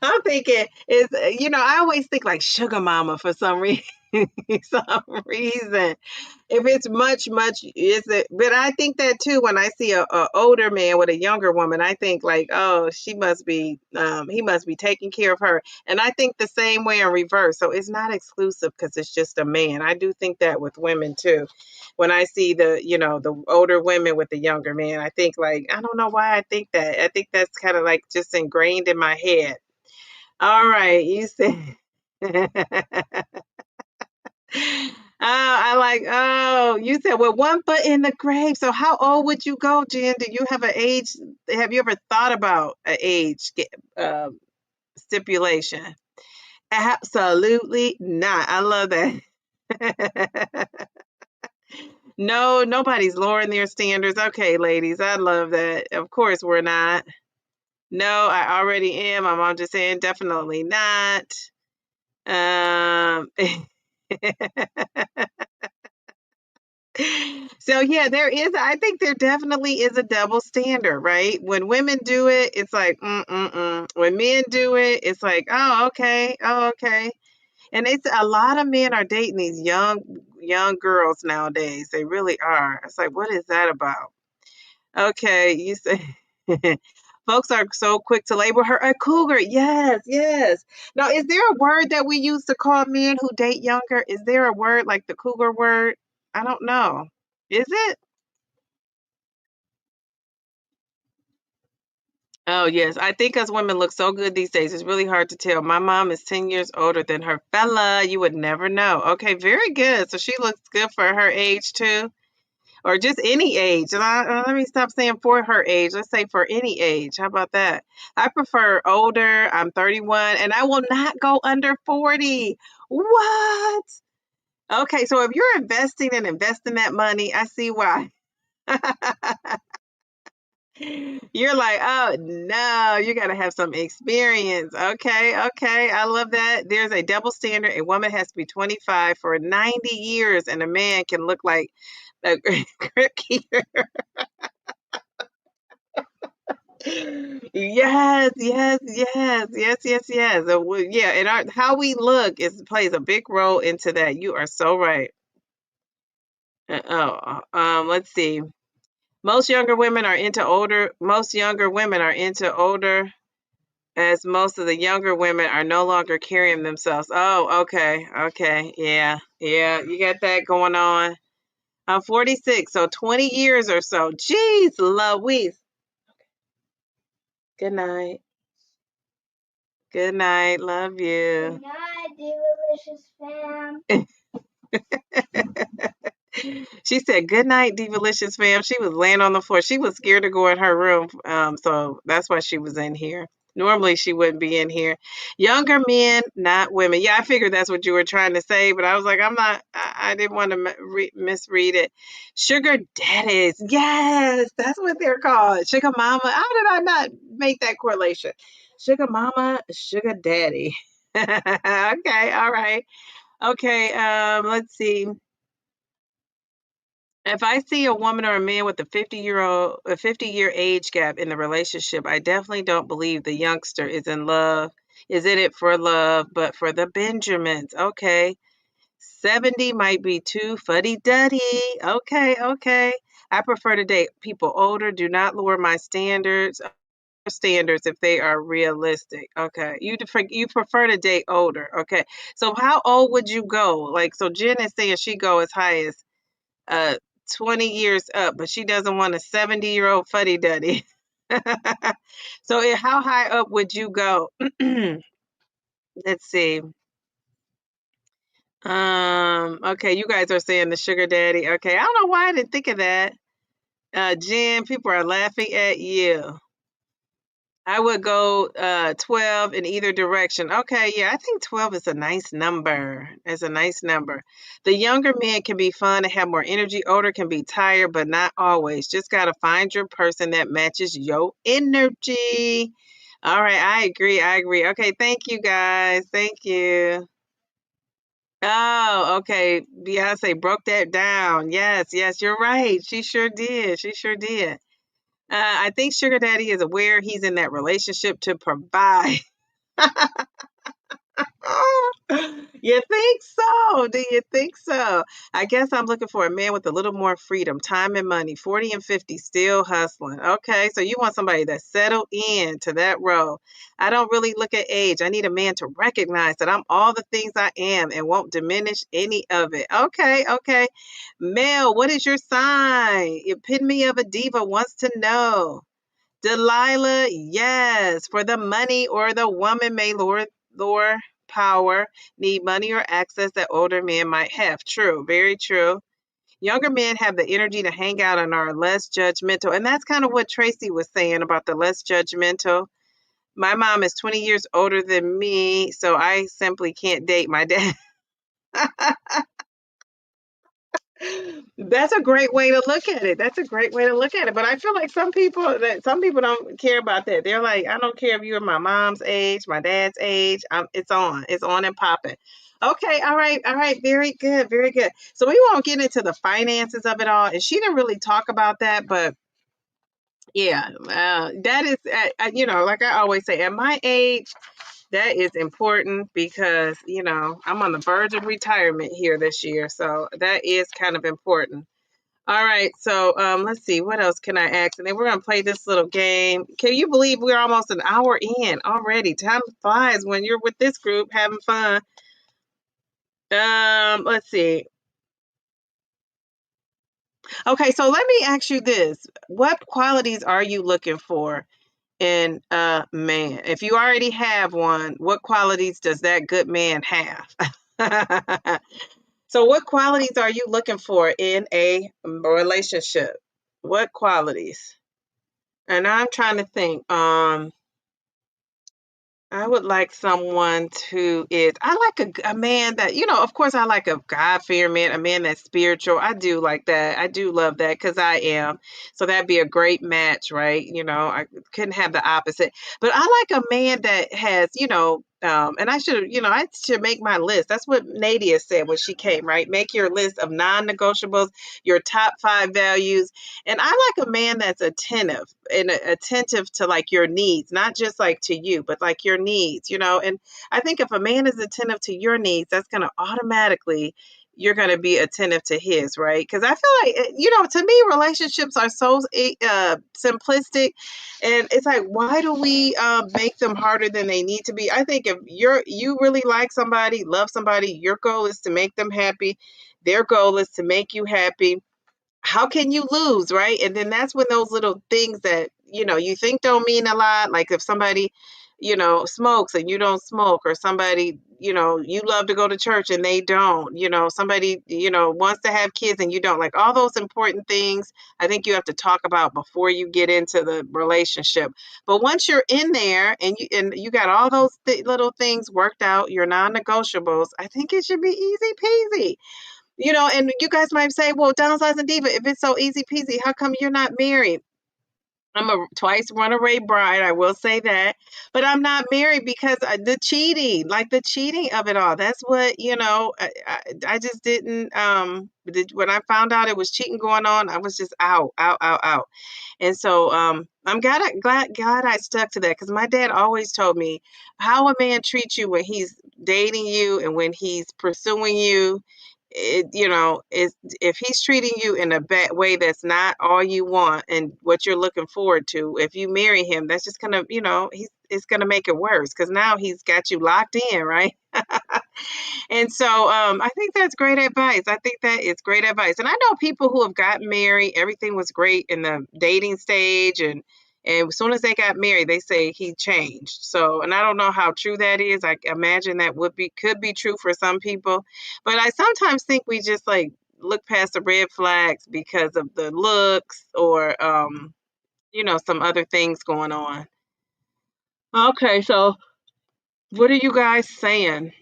I'm thinking is I always think like sugar mama for some reason. some reason. If it's much, is it? But I think that too. When I see a older man with a younger woman, I think like, oh, he must be taking care of her. And I think the same way in reverse. So it's not exclusive because it's just a man. I do think that with women too. When I see the older women with the younger man, I think like, I don't know why I think that. I think that's kind of like just ingrained in my head. All right, you said. You said, with one foot in the grave. So how old would you go, Jen? Do you have an age? Have you ever thought about an age stipulation? Absolutely not. I love that. No, nobody's lowering their standards. Okay, ladies, I love that. Of course, we're not. No, I already am. I'm just saying, definitely not. Um, So yeah, I think there definitely is a double standard, right? When women do it, it's like, mm. When men do it, it's like, oh, okay. And it's a lot of men are dating these young girls nowadays. They really are. It's like, what is that about? Okay, you say folks are so quick to label her a cougar. Yes, yes. Now, is there a word that we use to call men who date younger? Is there a word like the cougar word? I don't know. Is it? Oh, yes. I think us women look so good these days. It's really hard to tell. My mom is 10 years older than her fella. You would never know. Okay, very good. So she looks good for her age too, or just any age. And let me stop saying for her age. Let's say for any age. How about that? I prefer older. I'm 31 and I will not go under 40. What? Okay, so if you're investing and investing that money, I see why. You're like, oh no, you got to have some experience. Okay, okay. I love that. There's a double standard. A woman has to be 25 for 90 years, and a man can look like a cricket. Yes, yes. Yeah, and how we look plays a big role into that. You are so right. Let's see. Most younger women are into older, as most of the younger women are no longer carrying themselves. Oh, okay, okay, yeah, you got that going on. I'm 46, so 20 years or so. Jeez Louise. Good night. Good night. Love you. Good night, Delicious fam. She said, "Good night, Divalicious fam." She was laying on the floor. She was scared to go in her room, so that's why she was in here. Normally, she wouldn't be in here. Younger men, not women. Yeah, I figured that's what you were trying to say, but I was like, I'm not. I didn't want to misread it. Sugar daddies. Yes, that's what they're called. Sugar mama. How did I not make that correlation? Sugar mama, sugar daddy. Okay, all right. Okay, let's see. If I see a woman or a man with a 50-year age gap in the relationship, I definitely don't believe the youngster is in love, is in it for love, but for the Benjamins. Okay. 70 might be too fuddy-duddy. Okay, okay. I prefer to date people older. Do not lower my standards if they are realistic. Okay. You prefer to date older. Okay. So how old would you go? Like, so Jen is saying she go as high as uh 20 years up, but she doesn't want a 70-year-old fuddy duddy. So how high up would you go? Let's see. Okay, you guys are saying the sugar daddy. Okay, I don't know why I didn't think of that. Jen, people are laughing at you. I would go 12 in either direction. Okay, yeah, I think 12 is a nice number. It's a nice number. The younger men can be fun and have more energy. Older can be tired, but not always. Just got to find your person that matches your energy. All right, I agree. I agree. Okay, thank you guys. Thank you. Oh, okay. Beyonce broke that down. Yes, yes, you're right. She sure did. She sure did. I think sugar daddy is aware he's in that relationship to provide. You think so? Do you think so? I guess I'm looking for a man with a little more freedom, time and money, 40 and 50, still hustling. Okay, so you want somebody that's settled in to that role. I don't really look at age. I need a man to recognize that I'm all the things I am and won't diminish any of it. Okay, okay. Male, what is your sign? Epitome of a diva wants to know. Delilah, yes, for the money or the woman may lure power, need money or access that older men might have. True, very true. Younger men have the energy to hang out and are less judgmental. And that's kind of what Tracee was saying about the less judgmental. My mom is 20 years older than me, so I simply can't date my dad. That's a great way to look at it. That's a great way to look at it. But I feel like some people don't care about that. They're like, I don't care if you're my mom's age, my dad's age. It's on and popping. Okay, all right, very good, very good. So we won't get into the finances of it all, and she didn't really talk about that, but yeah, that is, like I always say, at my age, that is important because I'm on the verge of retirement here this year, so that is kind of important. All right, so let's see, what else can I ask? And then we're gonna play this little game. Can you believe we're almost an hour in already? Time flies when you're with this group having fun. Let's see. Okay, so let me ask you this: what qualities are you looking for in a man? If you already have one, what qualities does that good man have? So, what qualities are you looking for in a relationship? What qualities? And I'm trying to think. I would like someone who is, I like a man that, of course, I like a God-fearing man, a man that's spiritual. I do like that. I do love that because I am. So that'd be a great match, right? I couldn't have the opposite. But I like a man that has, and I should make my list. That's what Nadia said when she came, right? Make your list of non-negotiables, your top 5 values. And I like a man that's attentive to like your needs, not just like to you, but like your needs, And I think if a man is attentive to your needs, that's going to automatically, you're going to be attentive to his, right? Because I feel like, to me, relationships are so simplistic. And it's like, why do we make them harder than they need to be? I think if you really like somebody, love somebody, your goal is to make them happy. Their goal is to make you happy. How can you lose, right? And then that's when those little things that, you think don't mean a lot, like if somebody, smokes and you don't smoke, or somebody, you love to go to church and they don't, somebody, wants to have kids and you don't, like all those important things, I think you have to talk about before you get into the relationship. But once you're in there and you got all those little things worked out, your non-negotiables, I think it should be easy peasy. And you guys might say, well, downsizing diva, if it's so easy peasy, how come you're not married? I'm a twice runaway bride. I will say that, but I'm not married because the cheating of it all. That's what, I just didn't, when I found out it was cheating going on, I was just out, out, out, out. And so, I'm glad I stuck to that because my dad always told me how a man treats you when he's dating you and when he's pursuing you. Is if he's treating you in a bad way that's not all you want and what you're looking forward to, if you marry him, that's just gonna, it's gonna make it worse because now he's got you locked in, right? And so I think that's great advice. I think that is great advice. And I know people who have gotten married, everything was great in the dating stage, and as soon as they got married, they say he changed. So, and I don't know how true that is. I imagine that could be true for some people. But I sometimes think we just like look past the red flags because of the looks or some other things going on. Okay, so what are you guys saying?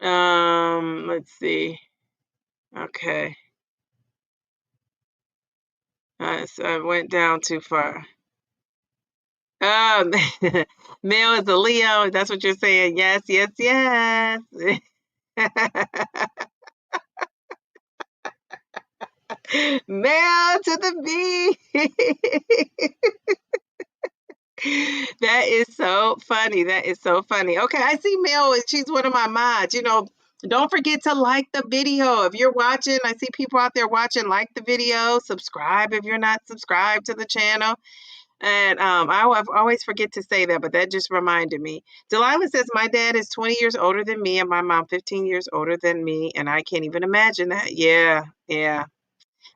Let's see. Okay. So I went down too far. Um, Male is a Leo. That's what you're saying. Yes, yes, yes. Male to the B. That is so funny. That is so funny. Okay, I see Mel, and she's one of my mods. Don't forget to like the video. If you're watching, I see people out there watching, like the video, subscribe if you're not subscribed to the channel. And always forget to say that, but that just reminded me. Delilah says, my dad is 20 years older than me, and my mom 15 years older than me, and I can't even imagine that. Yeah, yeah.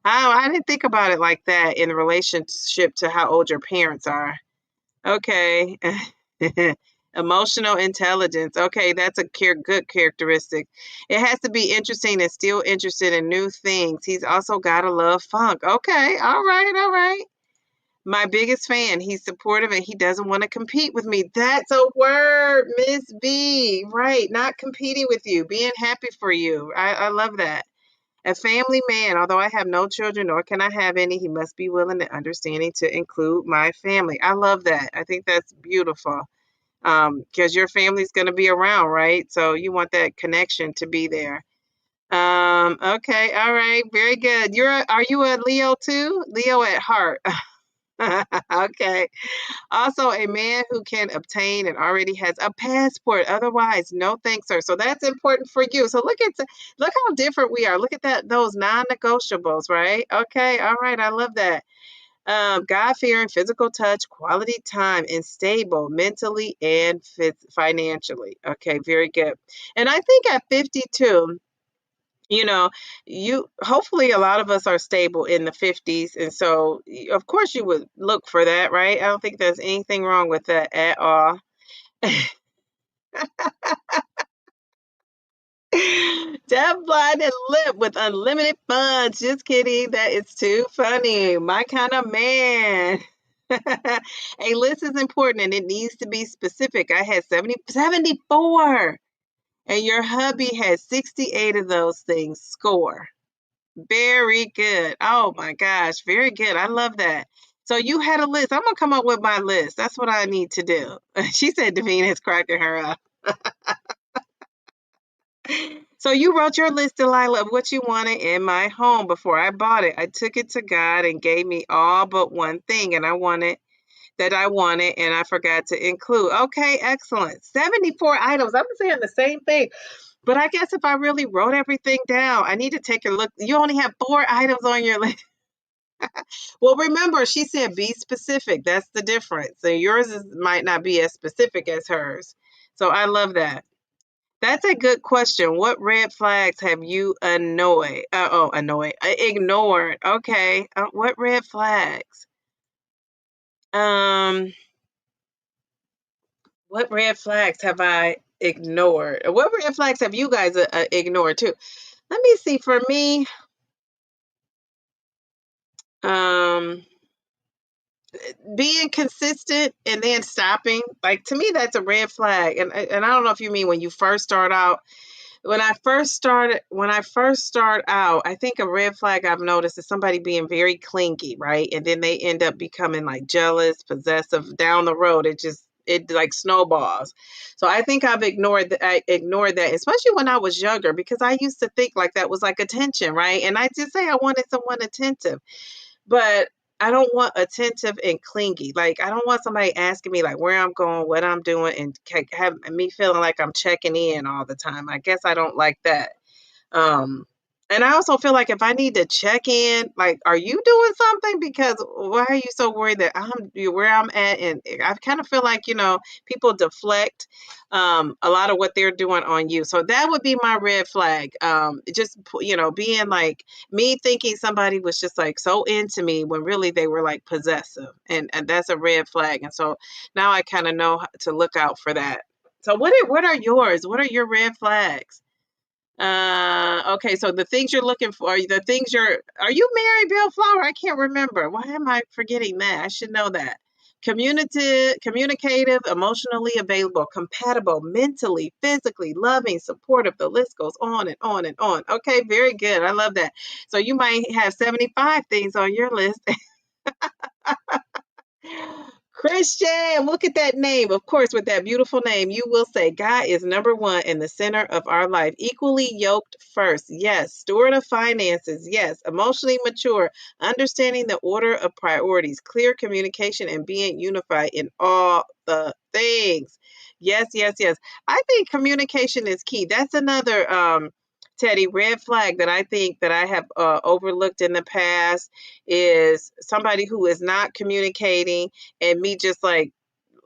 I didn't think about it like that in relationship to how old your parents are. Okay. Emotional intelligence. Okay, that's a good characteristic. It has to be interesting and still interested in new things. He's also got to love funk. Okay, all right, all right. My biggest fan. He's supportive and he doesn't want to compete with me. That's a word, Miss B. Right, not competing with you, being happy for you. I love that. A family man, although I have no children nor can I have any, he must be willing and understanding to include my family. I love that. I think that's beautiful. Because your family's going to be around, right? So you want that connection to be there. Okay, all right, very good. Are you a Leo too? Leo at heart. Okay. Also, a man who can obtain and already has a passport. Otherwise, no thanks, sir. So that's important for you. So look how different we are. Look at those non-negotiables, right? Okay, all right. I love that. God-fearing, physical touch, quality time, and stable mentally and financially. Okay, very good. And I think at 52, you know, you hopefully a lot of us are stable in the 50s, and so of course you would look for that, right? I don't think there's anything wrong with that at all. Deaf, blind, and limp with unlimited funds. Just kidding. That is too funny. My kind of man. A list is important and it needs to be specific. I had 74, and your hubby has 68 of those things. Score. Very good. Oh my gosh. Very good. I love that. So you had a list. I'm going to come up with my list. That's what I need to do. She said Davina is cracking her up. So you wrote your list, Delilah, of what you wanted in my home before I bought it. I took it to God and gave me all but one thing, and I wanted, and I forgot to include. Okay, excellent. 74 items. I'm saying the same thing. But I guess if I really wrote everything down, I need to take a look. You only have 4 items on your list. Well, remember, she said be specific. That's the difference. So might not be as specific as hers. So I love that. That's a good question. What red flags have you ignored? Okay. What red flags? Um, what red flags have I ignored? What red flags have you guys ignored too? Let me see. For me, um, being consistent and then stopping, like to me, that's a red flag. And I don't know if you mean when you first start out. When I first start out, I think a red flag I've noticed is somebody being very clingy, right? And then they end up becoming like jealous, possessive down the road. It like snowballs. So I think I ignored that, especially when I was younger, because I used to think like that was like attention, right? And I just say I wanted someone attentive. But I don't want attentive and clingy. Like, I don't want somebody asking me, like, where I'm going, what I'm doing, and have me feeling like I'm checking in all the time. I guess I don't like that. Um, and I also feel like if I need to check in, like, are you doing something? Because why are you so worried that where I'm at? And I kind of feel like, people deflect a lot of what they're doing on you. So that would be my red flag. Being like me thinking somebody was just like so into me when really they were like possessive. And that's a red flag. And so now I kind of know to look out for that. So what are yours? What are your red flags? Okay, so the things you're looking for, are you married, Bill Flower? I can't remember. Why am I forgetting that? I should know that. Communicative, emotionally available, compatible, mentally, physically, loving, supportive. The list goes on and on and on. Okay, very good. I love that. So you might have 75 things on your list. Christian, look at that name. Of course, with that beautiful name, you will say God is number one in the center of our life. Equally yoked first. Yes. Steward of finances. Yes. Emotionally mature. Understanding the order of priorities. Clear communication and being unified in all the things. Yes, yes, yes. I think communication is key. That's another Teddy red flag that I think that I have overlooked in the past is somebody who is not communicating and me just like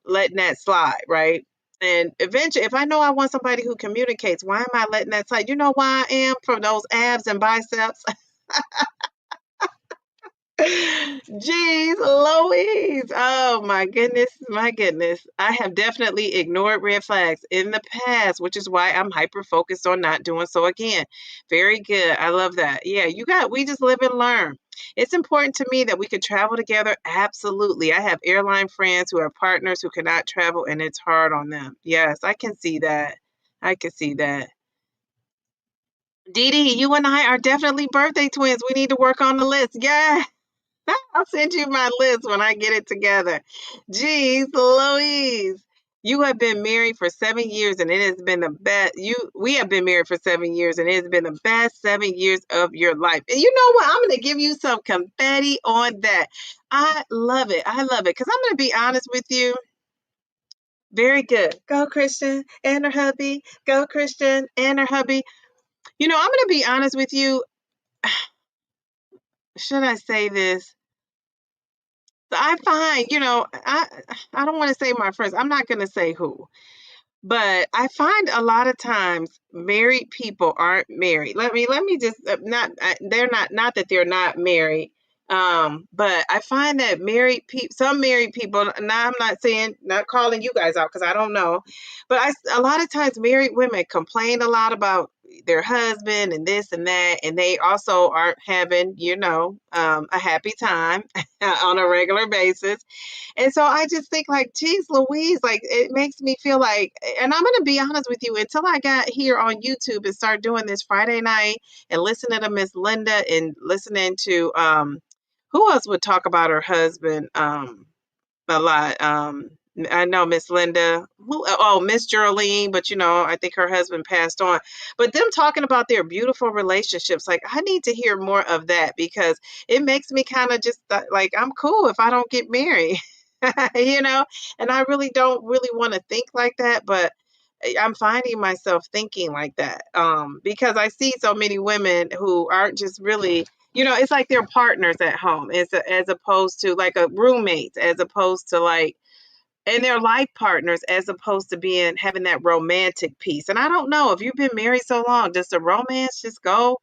letting that slide, right? And eventually, if I know I want somebody who communicates, why am I letting that slide? You know why I am from those abs and biceps? Jeez Louise. Oh my goodness, my goodness. I have definitely ignored red flags in the past, which is why I'm hyper focused on not doing so again. Very good. I love that. Yeah, we just live and learn. It's important to me that we could travel together. Absolutely. I have airline friends who are partners who cannot travel and it's hard on them. Yes, I can see that. I can see that. Dee Dee, you and I are definitely birthday twins. We need to work on the list. Yeah. I'll send you my list when I get it together. Jeez Louise. You have been married for 7 years and it has been the best. We have been married for 7 years and it has been the best 7 years of your life. And you know what? I'm going to give you some confetti on that. I love it. I love it. Because I'm going to be honest with you. Very good. Go Christian and her hubby. Go Christian and her hubby. I'm going to be honest with you. Should I say this? I find, I don't want to say my friends. I'm not going to say who, but I find a lot of times married people aren't married. Let me just not they're not that they're not married. But I find that some married people. Now I'm not saying not calling you guys out because I don't know, but a lot of times married women complain a lot about their husband and this and that, and they also aren't having a happy time on a regular basis. And so I just think like, geez Louise, like it makes me feel like, and I'm gonna be honest with you, until I got here on YouTube and started doing this Friday night and listening to Miss Linda and listening to who else would talk about her husband a lot. I know Miss Linda, Miss Geraldine, but I think her husband passed on. But them talking about their beautiful relationships, like I need to hear more of that because it makes me kind of just like I'm cool if I don't get married, you know. And I really don't really want to think like that, but I'm finding myself thinking like that because I see so many women who aren't just really, it's like they're partners at home as opposed to like a roommates, as opposed to like, and they're life partners as opposed to having that romantic piece. And I don't know if you've been married so long, does the romance just go?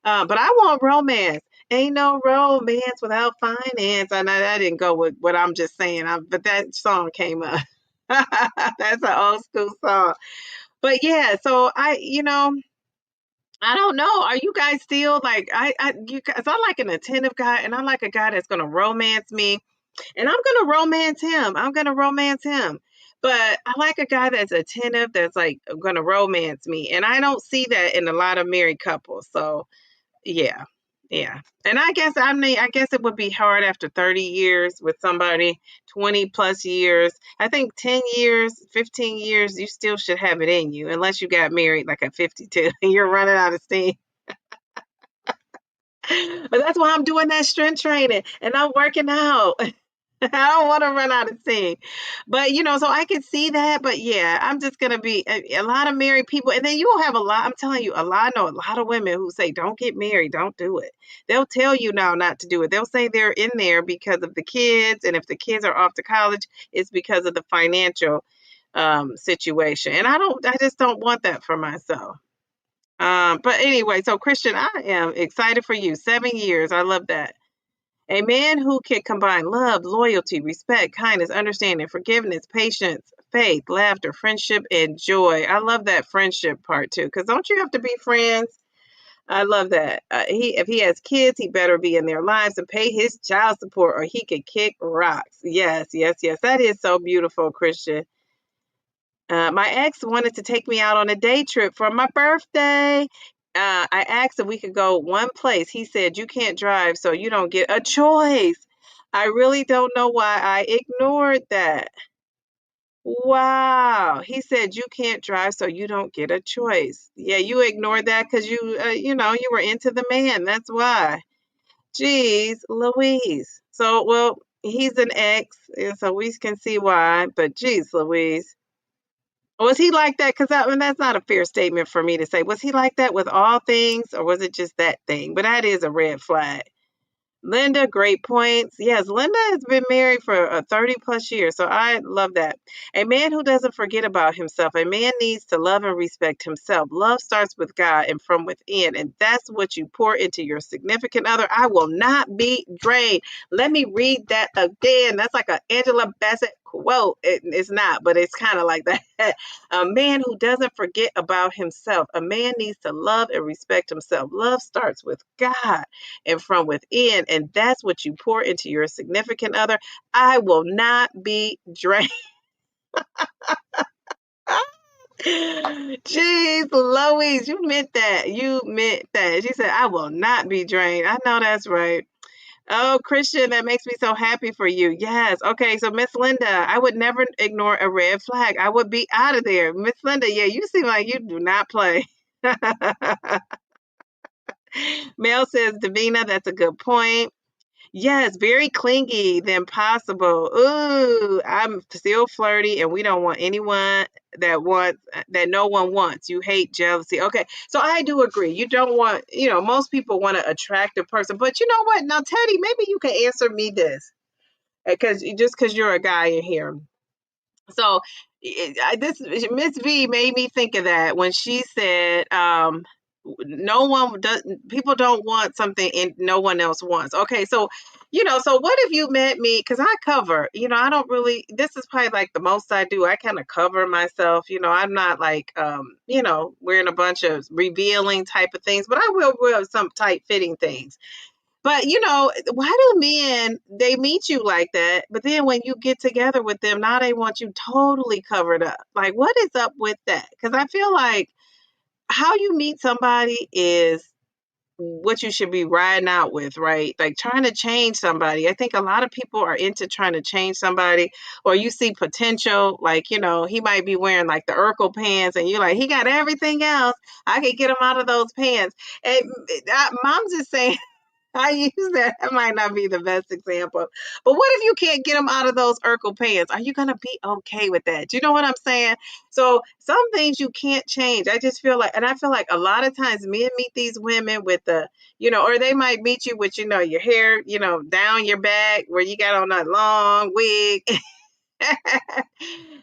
But I want romance. Ain't no romance without finance. I know that didn't go with what I'm just saying, but that song came up. That's an old school song. But yeah, so I don't know. Are you guys still like you guys? I like an attentive guy, and I like a guy that's gonna romance me, and I'm gonna romance him. I'm gonna romance him. But I like a guy that's attentive, that's like gonna romance me, and I don't see that in a lot of married couples. So yeah. Yeah. And I guess it would be hard after 30 years with somebody 20 plus years. I think 10 years, 15 years, you still should have it in you unless you got married like at 52 and you're running out of steam. But that's why I'm doing that strength training and I'm working out. I don't want to run out of steam. But so I can see that. But yeah, I'm just gonna be a lot of married people, and then you'll have a lot. I'm telling you, I know a lot of women who say, "Don't get married, don't do it." They'll tell you now not to do it. They'll say they're in there because of the kids, and if the kids are off to college, it's because of the financial situation. And I just don't want that for myself. But anyway, so Christian, I am excited for you. 7 years, I love that. A man who can combine love, loyalty, respect, kindness, understanding, forgiveness, patience, faith, laughter, friendship, and joy. I love that friendship part too, because don't you have to be friends? I love that. If he has kids, he better be in their lives and pay his child support, or he could kick rocks. Yes, yes, yes. That is so beautiful, Christian. My ex wanted to take me out on a day trip for my birthday. I asked if we could go one place. He said, "You can't drive, so you don't get a choice." I really don't know why I ignored that. Wow. He said you can't drive, so you don't get a choice. Yeah, you ignored that because you were into the man. That's why. Jeez, Louise. So, well, he's an ex, and so we can see why. But geez, Louise. Was he like that? Because I mean, that's not a fair statement for me to say. Was he like that with all things, or was it just that thing? But that is a red flag. Linda, great points. Yes, Linda has been married for 30 plus years, so I love that. A man who doesn't forget about himself. A man needs to love and respect himself. Love starts with God and from within, and that's what you pour into your significant other. I will not be drained. Let me read that again. That's like an Angela Bassett quote. It's not, but it's kind of like that. A man who doesn't forget about himself. A man needs to love and respect himself. Love starts with God and from within. And that's what you pour into your significant other. I will not be drained. Jeez, Louise, you meant that. You meant that. She said, I will not be drained. I know that's right. Oh, Christian, that makes me so happy for you. Yes. Okay. So, Miss Linda, I would never ignore a red flag. I would be out of there. Miss Linda, yeah, you seem like you do not play. Mel says, Davina, that's a good point. Yes, very clingy, the impossible. Ooh, I'm still flirty, and we don't want anyone that no one wants. You hate jealousy. Okay, so I do agree. You don't want, most people want an attractive person, but you know what? Now, Teddy, maybe you can answer me this, because you're a guy in here. So this Miss V made me think of that when she said, "No one does. People don't want something, and no one else wants." Okay, so so what if you met me? Because I cover. I don't really. This is probably like the most I do. I kind of cover myself. I'm not like wearing a bunch of revealing type of things, but I will wear some tight fitting things. But why do men they meet you like that, but then when you get together with them, now they want you totally covered up. Like what is up with that? Because I feel like how you meet somebody is what you should be riding out with, right? Like trying to change somebody. I think a lot of people are into trying to change somebody, or you see potential, like, he might be wearing like the Urkel pants and you're like, he got everything else. I could get him out of those pants. And mom's just saying, I use that. That might not be the best example. But what if you can't get them out of those Urkel pants? Are you going to be okay with that? Do you know what I'm saying? So some things you can't change. I just feel like, and I feel like a lot of times men meet these women with or they might meet you with, your hair, down your back where you got on that long wig.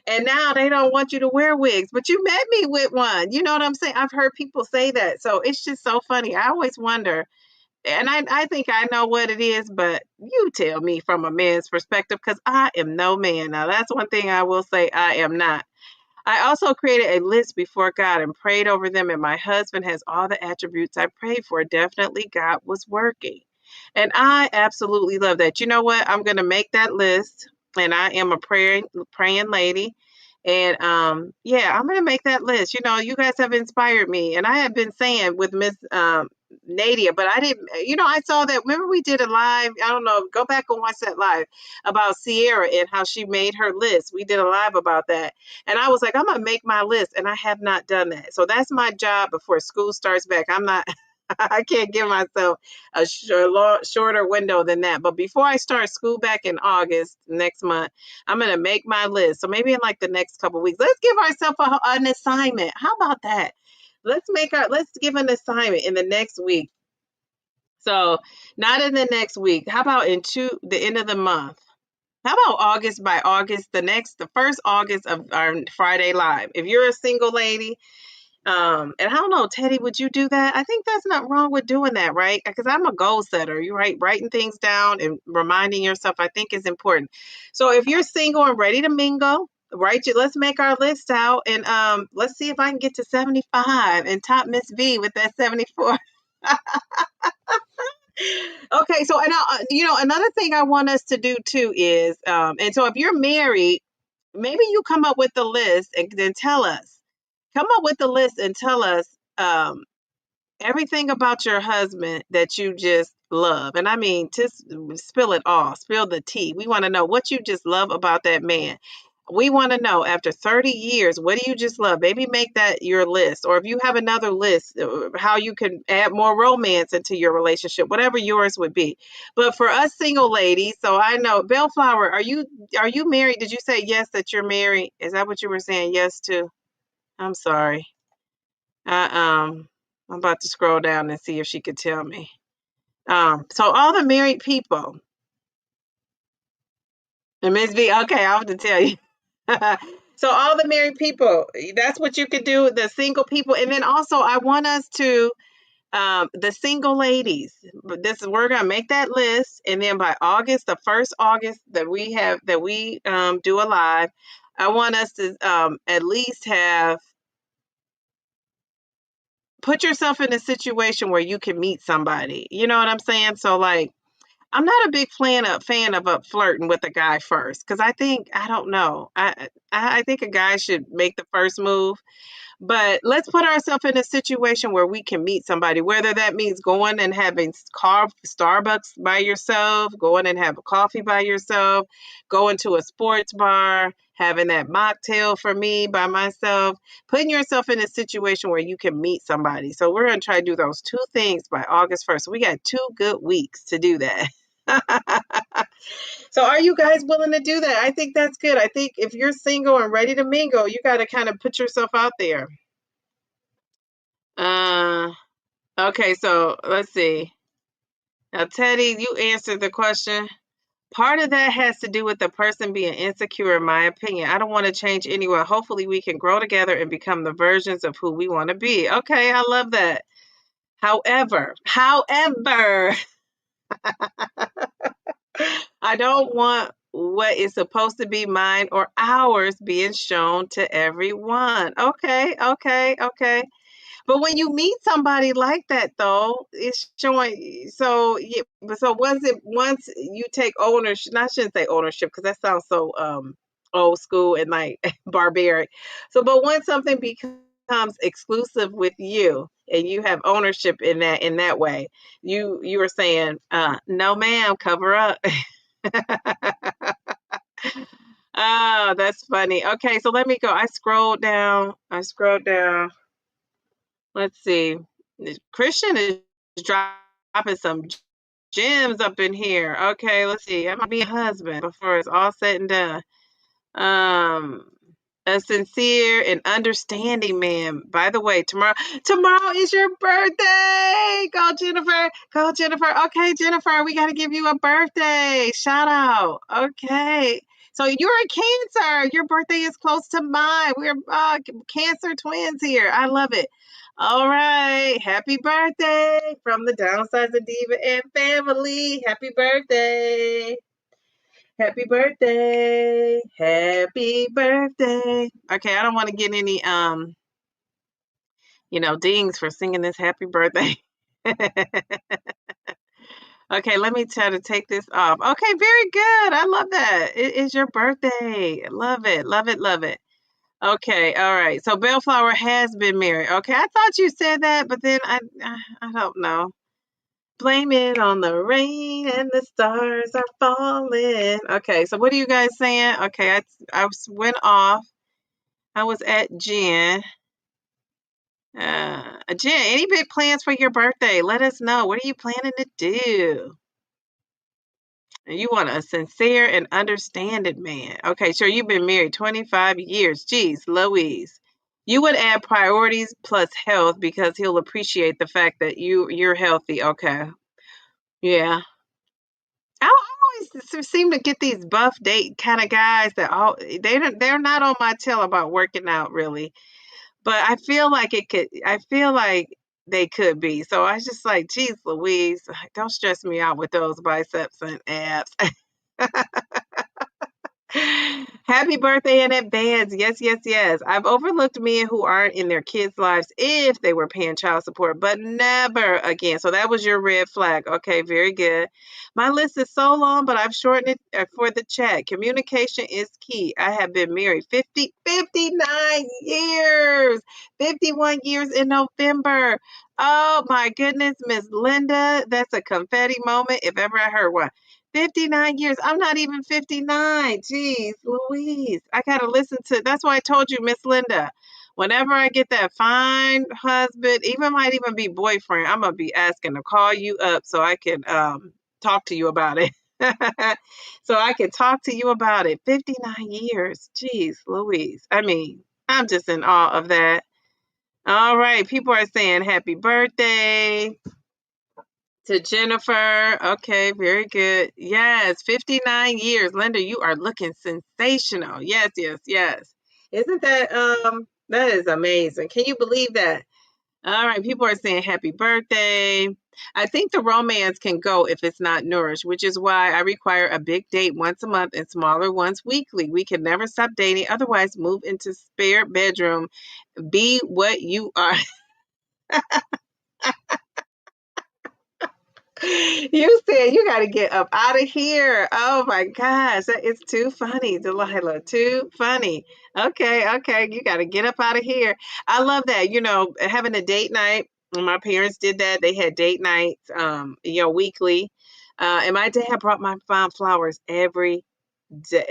And now they don't want you to wear wigs, but you met me with one. You know what I'm saying? I've heard people say that. So it's just so funny. I always wonder, and I think I know what it is, but you tell me from a man's perspective because I am no man. Now, that's one thing I will say I am not. I also created a list before God and prayed over them, and my husband has all the attributes I prayed for. Definitely, God was working. And I absolutely love that. You know what? I'm going to make that list, and I am a praying lady. And yeah, I'm going to make that list. You guys have inspired me. And I have been saying with Miss Nadia, but I didn't, I saw that. Remember, we did a live, I don't know, go back and watch that live about Sierra and how she made her list. We did a live about that. And I was like, I'm going to make my list. And I have not done that. So that's my job before school starts back. I'm not, I can't give myself a shorter window than that. But before I start school back in August next month, I'm going to make my list. So maybe in like the next couple of weeks, let's give ourselves an assignment. How about that? Let's give an assignment in the next week. So not in the next week. How about the end of the month? How about August, by August, the first August of our Friday live? If you're a single lady, and I don't know, Teddy, would you do that? I think that's not wrong with doing that, right? Because I'm a goal setter. You're right. Writing things down and reminding yourself, I think, is important. So if you're single and ready to mingle, let's make our list out, and let's see if I can get to 75 and top Miss V with that 74. Okay, so and another thing I want us to do too is, and so if you're married, maybe you come up with the list and then tell us. Come up with the list and tell us, everything about your husband that you just love. And I mean, just spill it all, spill the tea. We want to know what you just love about that man. We want to know after 30 years, what do you just love? Maybe make that your list. Or if you have another list, how you can add more romance into your relationship, whatever yours would be. But for us single ladies, so I know, Bellflower, are you married? Did you say yes that you're married? Is that what you were saying yes to? I'm sorry. I'm about to scroll down and see if she could tell me. So all the married people, and Miss B, okay, I'll have to tell you. So all the married people, that's what you could do, the single people. And then also I want us to the single ladies. We're gonna make that list, and then by August, the first August that we do a live, I want us to at least have put yourself in a situation where you can meet somebody. You know what I'm saying? So like I'm not a big fan of up flirting with a guy first because I don't know. I think a guy should make the first move. But let's put ourselves in a situation where we can meet somebody, whether that means going and having Starbucks by yourself, going and have a coffee by yourself, going to a sports bar, having that mocktail for me by myself, putting yourself in a situation where you can meet somebody. So we're going to try to do those two things by August 1st. We got 2 good weeks to do that. So are you guys willing to do that? I think that's good. I think if you're single and ready to mingle, you got to kind of put yourself out there. Uh, okay, so let's see. Now, Teddy, you answered the question. Part of that has to do with the person being insecure, in my opinion. I don't want to change anyone. Hopefully, we can grow together and become the versions of who we want to be. Okay, I love that. However, I don't want what is supposed to be mine or ours being shown to everyone. Okay, okay, okay. But when you meet somebody like that, though, it's showing. So, yeah, so was it once you take ownership? I shouldn't say ownership because that sounds so old school and like barbaric. So, but once something becomes exclusive with you and you have ownership in that way, you were saying, no, ma'am, cover up. Oh, that's funny. Okay, so let me go. I scrolled down. Let's see. Christian is dropping some gems up in here. Okay, let's see. I might be a husband before it's all said and done. Um, a sincere and understanding man. By the way, tomorrow is your birthday. Go, Jennifer. Go, Jennifer. Okay, Jennifer, we got to give you a birthday shout out. Okay. So you're a Cancer. Your birthday is close to mine. We're Cancer twins here. I love it. All right. Happy birthday from the Downsizing Diva and family. Happy birthday. Happy birthday. Happy birthday. Okay, I don't want to get any dings for singing this happy birthday. Okay, let me try to take this off. Okay, very good. I love that. It is your birthday. Love it. Love it. Love it. Okay, all right. So Bellflower has been married. Okay, I thought you said that, but then I don't know. Blame it on the rain and the stars are falling. Okay, so what are you guys saying? Okay, I went off. I was at Jen. Jen, any big plans for your birthday? Let us know. What are you planning to do? You want a sincere and understanding man. Okay, sure. You've been married 25 years. Geez, Louise. You would add priorities plus health because he'll appreciate the fact that you're healthy. Okay. Yeah. I always seem to get these buff date kind of guys that they're not on my tail about working out really, but I feel like they could be. So I was just like, geez, Louise, don't stress me out with those biceps and abs. Happy birthday in advance. Yes, yes, yes. I've overlooked men who aren't in their kids' lives if they were paying child support, but never again. So that was your red flag. Okay, very good. My list is so long, but I've shortened it for the chat. Communication is key. I have been married 59 years, 51 years in November. Oh my goodness, Miss Linda, that's a confetti moment if ever I heard one. 59 years. I'm not even 59. Jeez, Louise. I gotta listen to that's why I told you, Miss Linda. Whenever I get that fine husband, even might even be boyfriend, I'm gonna be asking to call you up so I can talk to you about it. So I can talk to you about it. 59 years. Jeez, Louise. I mean, I'm just in awe of that. All right, people are saying happy birthday to Jennifer. Okay, very good. Yes, 59 years. Linda, you are looking sensational. Yes, yes, yes. Isn't that is amazing. Can you believe that? All right, people are saying happy birthday. I think the romance can go if it's not nourished, which is why I require a big date once a month and smaller ones weekly. We can never stop dating, otherwise move into spare bedroom. Be what you are. You said you got to get up out of here. Oh my gosh, that is too funny, Delilah. Too funny. Okay, okay, you got to get up out of here. I love that. Having a date night. My parents did that. They had date nights, weekly. And my dad brought my mom flowers every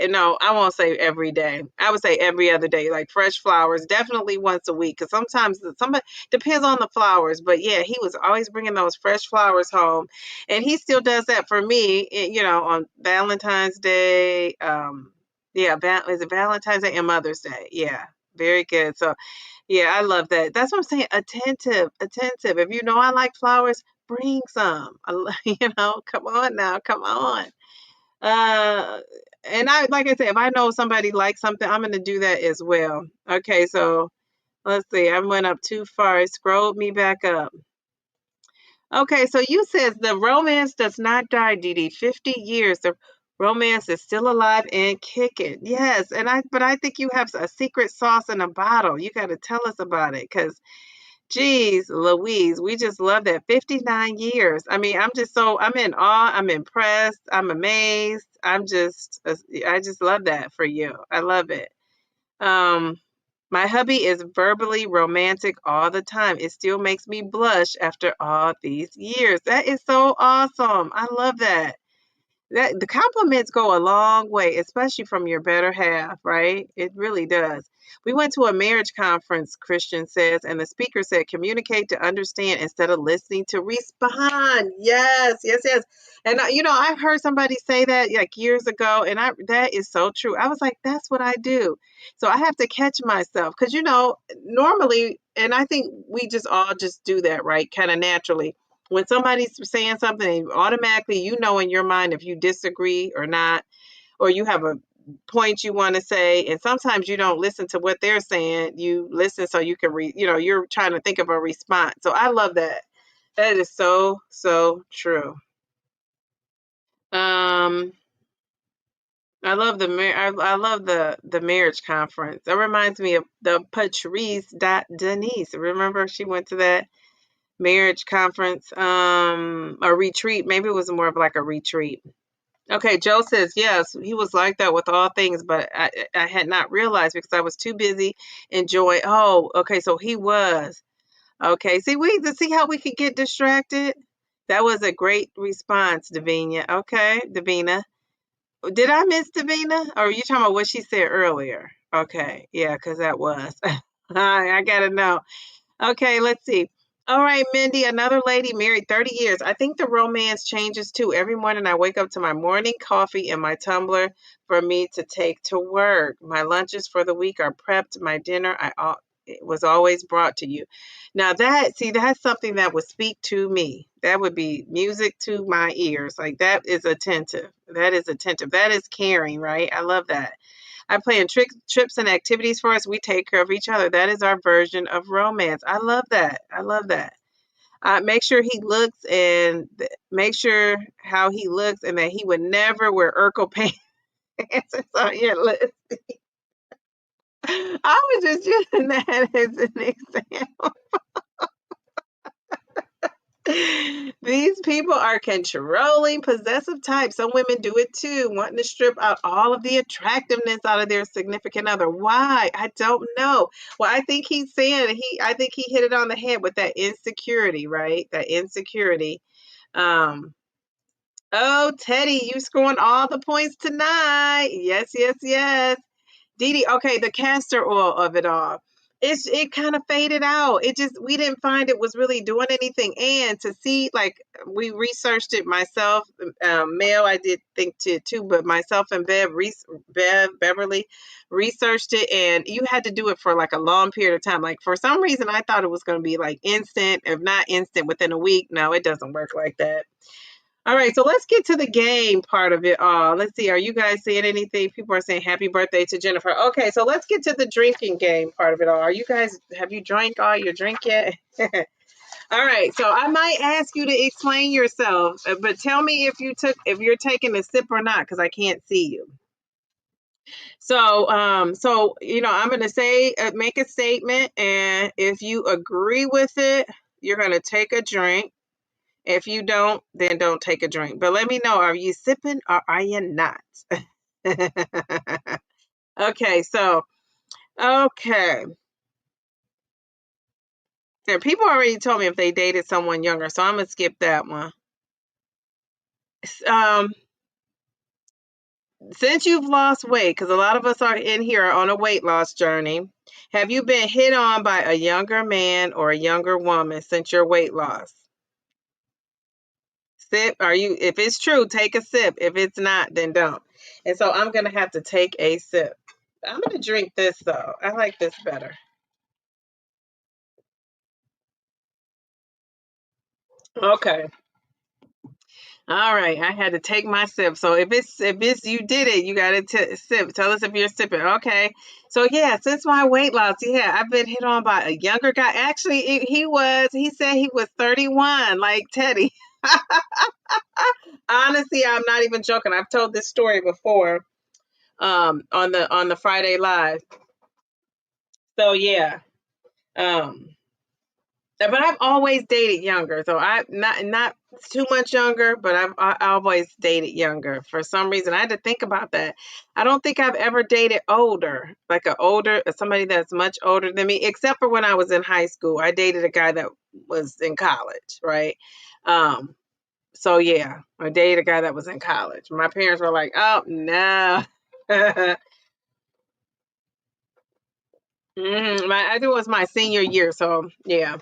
no, I won't say every day. I would say every other day, like fresh flowers, definitely once a week. Because sometimes somebody depends on the flowers, but yeah, he was always bringing those fresh flowers home, and he still does that for me. On Valentine's Day. Yeah, is it Valentine's Day and Mother's Day? Yeah, very good. So yeah, I love that. That's what I'm saying. Attentive, attentive. If you know I like flowers, bring some. Come on now, come on. Uh, and like I said, if I know somebody likes something, I'm gonna do that as well. Okay, so let's see. I went up too far. It scrolled me back up. Okay, so you says the romance does not die, Dee Dee. 50 years, the romance is still alive and kicking. Yes, but I think you have a secret sauce in a bottle. You got to tell us about it, because geez, Louise, we just love that. 59 years. I mean, I'm in awe. I'm impressed. I'm amazed. I just love that for you. I love it. Um, my hubby is verbally romantic all the time. It still makes me blush after all these years. That is so awesome. I love that. The compliments go a long way, especially from your better half, right? It really does. We went to a marriage conference, Christian says, and the speaker said, communicate to understand instead of listening to respond. Yes, yes, yes. And I've heard somebody say that like years ago, and that is so true. I was like, that's what I do. So I have to catch myself because normally, and I think we just all just do that, right? Kind of naturally when somebody's saying something, automatically you know in your mind if you disagree or not, or you have a point you want to say, and sometimes you don't listen to what they're saying. You listen so you can you're trying to think of a response. So I love that. That is so so true. Um, I love the marriage conference. That reminds me of the Patrice Denise. Remember she went to that marriage conference, a retreat. Maybe it was more of like a retreat. Okay, Joe says yes, he was like that with all things, but I had not realized because I was too busy enjoying. Oh, okay, so he was. Okay, see how we could get distracted. That was a great response, Davina. Okay, Davina. Did I miss Davina? Or are you talking about what she said earlier? Okay, yeah, because that was. I gotta know. Okay, let's see. All right, Mindy, another lady married 30 years. I think the romance changes too. Every morning I wake up to my morning coffee in my tumbler for me to take to work. My lunches for the week are prepped. My dinner it was always brought to you. Now that's something that would speak to me. That would be music to my ears. Like that is attentive. That is attentive. That is caring, right? I love that. I plan trips and activities for us. We take care of each other. That is our version of romance. I love that. I love that. Make sure he looks and make sure how he looks and that he would never wear Urkel pants. It's on your list. I was just using that as an example. These people are controlling, possessive types. Some women do it too, wanting to strip out all of the attractiveness out of their significant other. Why? I don't know. Well, I think he's saying I think he hit it on the head with that insecurity, right? That insecurity. Um, oh, Teddy, you scoring all the points tonight. Yes, yes, yes. Dee Dee, okay, the castor oil of it all. It kind of faded out. It just we didn't find it was really doing anything. And to see, like we researched it myself, Mel, I did think to too, but myself and Beverly researched it, and you had to do it for like a long period of time. Like for some reason, I thought it was going to be like instant, if not instant, within a week. No, it doesn't work like that. All right, so let's get to the game part of it all. Let's see, are you guys saying anything? People are saying happy birthday to Jennifer. Okay, so let's get to the drinking game part of it all. Are you guys, have you drank all your drink yet? All right, so I might ask you to explain yourself, but tell me if you're taking a sip or not, because I can't see you. So I'm gonna say, make a statement, and if you agree with it, you're gonna take a drink. If you don't, then don't take a drink. But let me know, are you sipping or are you not? Okay, so, okay. Yeah, people already told me if they dated someone younger, so I'm going to skip that one. Um, since you've lost weight, because a lot of us are in here on a weight loss journey, have you been hit on by a younger man or a younger woman since your weight loss? Sip, if it's true, take a sip. If it's not, then don't. And so I'm going to have to take a sip. I'm going to drink this though. I like this better. Okay. All right. I had to take my sip. So if it's you did it, you got to sip. Tell us if you're sipping. Okay. So yeah, since my weight loss, yeah, I've been hit on by a younger guy. Actually, he said he was 31, like Teddy. Honestly, I'm not even joking. I've told this story before on the Friday live. So yeah. Um but I've always dated younger. So I not too much younger, but I always dated younger. For some reason, I had to think about that. I don't think I've ever dated older, like somebody that's much older than me, except for when I was in high school. I dated a guy that was in college, right? Um, so yeah, I dated a guy that was in college. My parents were like, "Oh no." I think it was my senior year, so yeah.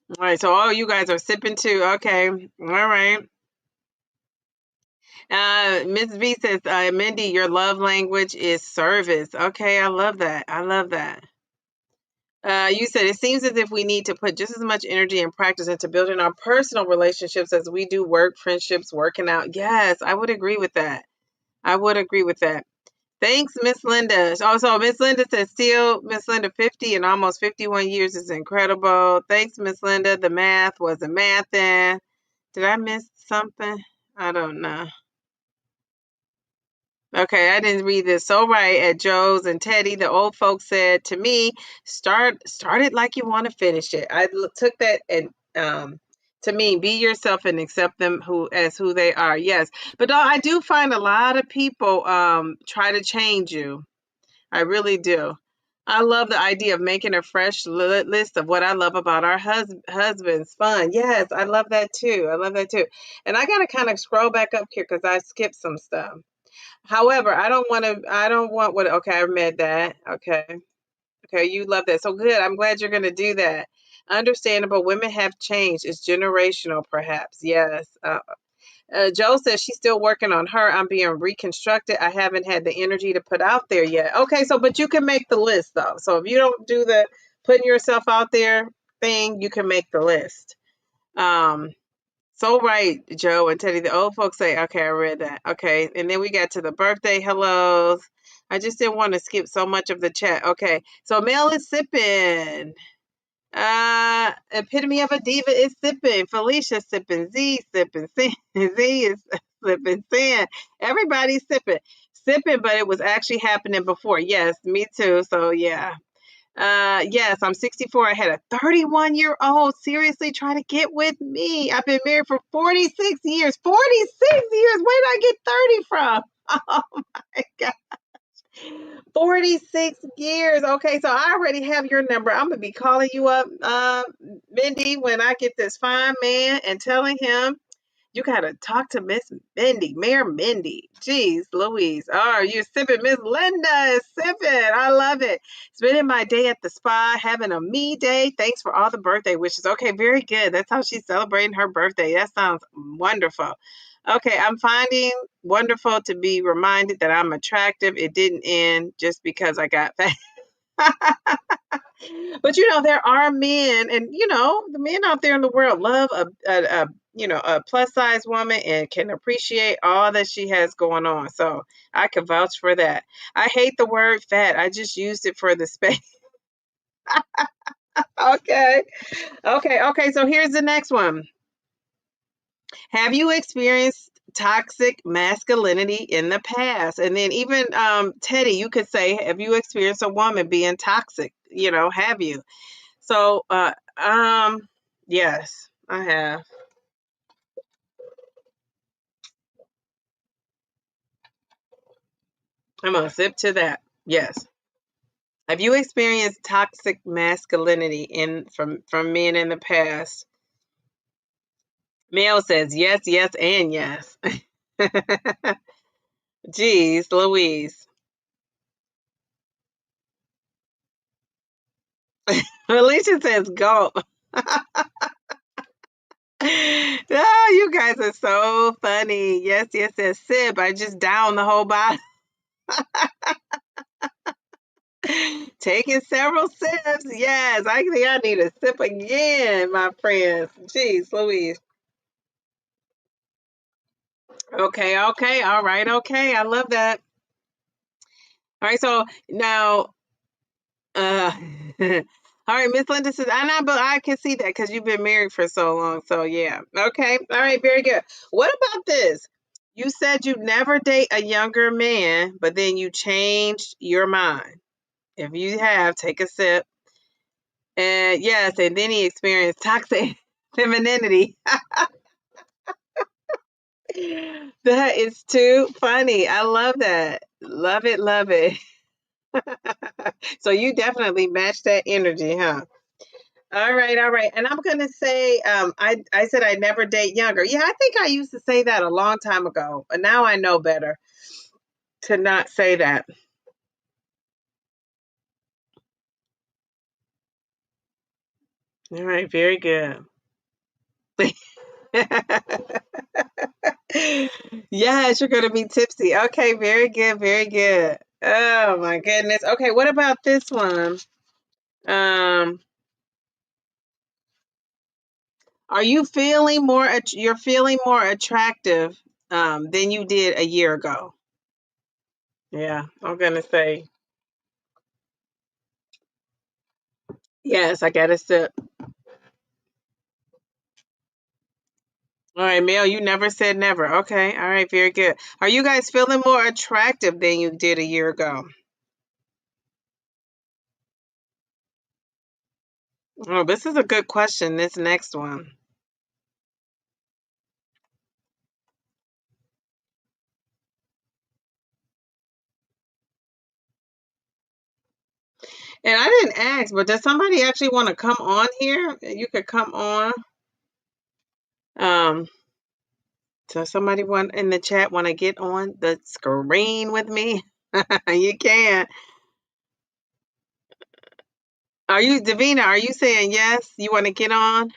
All right, so you guys are sipping too. Okay, all right. Miss V says, Mindy, your love language is service. Okay, I love that. I love that. You said it seems as if we need to put just as much energy and practice into building our personal relationships as we do work, friendships, working out. Yes, I would agree with that. I would agree with that. Thanks, Miss Linda. Also, Miss Linda says, still, Miss Linda, 50 and almost 51 years is incredible. Thanks, Miss Linda. The math wasn't mathing. Did I miss something? I don't know. Okay, I didn't read this. So right at Joe's and Teddy, the old folks said to me, start it like you want to finish it. Took that and to me, be yourself and accept them who they are. Yes. But I do find a lot of people try to change you. I really do. I love the idea of making a fresh list of what I love about our husbands. Fun. Yes, I love that too. I love that too. And I got to kind of scroll back up here because I skipped some stuff. However, I don't want what, okay, I read that. Okay. Okay, you love that. So good. I'm glad you're going to do that. Understandable. Women have changed. It's generational, perhaps. Yes. Joe says she's still working on her. I'm being reconstructed. I haven't had the energy to put out there yet. Okay, so but you can make the list though. So if you don't do the putting yourself out there thing, you can make the list. Um, so right, Joe and Teddy. The old folks say, okay, I read that. Okay, and then we got to the birthday hellos. I just didn't want to skip so much of the chat. Okay, so Mel is sipping. Epitome of a diva is sipping. Felicia sipping. Z sipping. Z is sipping. San. Everybody's sipping. Sipping, but it was actually happening before. Yes, me too. So yeah. Yes, I'm 64. I had a 31-year-old seriously try to get with me. I've been married for 46 years. 46 years. Where did I get 30 from? Oh my God. 46 years. Okay, so I already have your number. I'm gonna be calling you up, Mindy, when I get this fine man and telling him you gotta talk to Miss Mindy, Mayor Mindy. Jeez, Louise. Oh, you're sipping. Miss Linda is sipping. I love it. Spending my day at the spa, having a me day. Thanks for all the birthday wishes. Okay, very good. That's how she's celebrating her birthday. That sounds wonderful. Okay, I'm finding wonderful to be reminded that I'm attractive. It didn't end just because I got fat. But there are men, and the men out there in the world love a plus size woman and can appreciate all that she has going on. So I can vouch for that. I hate the word fat. I just used it for the space. Okay. Okay. So here's the next one. Have you experienced toxic masculinity in the past? And then even Teddy, you could say, have you experienced a woman being toxic? Have you? So, yes, I have. I'm gonna sip to that. Yes. Have you experienced toxic masculinity from men in the past? Male says yes, yes, and yes. Jeez, Louise. Alicia says gulp. Oh, you guys are so funny. Yes, yes, yes. Sip. I just downed the whole bottle. Taking several sips. Yes, I think I need a sip again, my friends. Jeez, Louise. Okay, okay, all right, okay. I love that. All right, so now, uh, all right, Miss Linda says, I know, but I can see that because you've been married for so long. So yeah, okay, all right, very good. What about this? You said you never date a younger man, but then you changed your mind. If you have, take a sip. And yes, and then he experienced toxic femininity. That is too funny. I love that. Love it, love it. So you definitely match that energy, huh? All right, all right. And I'm gonna say, I said I never date younger. Yeah, I think I used to say that a long time ago, but now I know better to not say that. All right, very good. Yes, you're gonna be tipsy. Okay, very good, very good. Oh my goodness. Okay, what about this one? Um, are you feeling you're feeling more attractive than you did a year ago? Yeah, I'm gonna say yes. I gotta sip. All right, Mel, you never said never. Okay, all right, very good. Are you guys feeling more attractive than you did a year ago? Oh, this is a good question. This next one. And I didn't ask, but does somebody actually want to come on here? You could come on. Um, so somebody want in the chat want to get on the screen with me? You can. Are you Davina? Are you saying yes? You want to get on?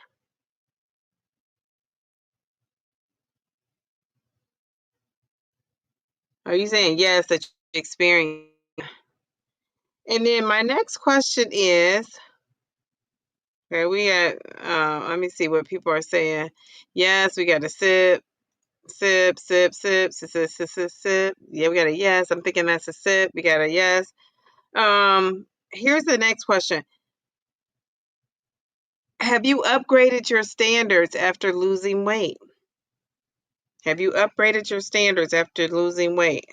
Are you saying yes that you experience? And then my next question is, okay, we got. Let me see what people are saying. Yes, we got to sip, sip, sip, sip, sip, sip, sip, sip, sip. Yeah, we got a yes. I'm thinking that's a sip. We got a yes. Here's the next question. Have you upgraded your standards after losing weight? Have you upgraded your standards after losing weight?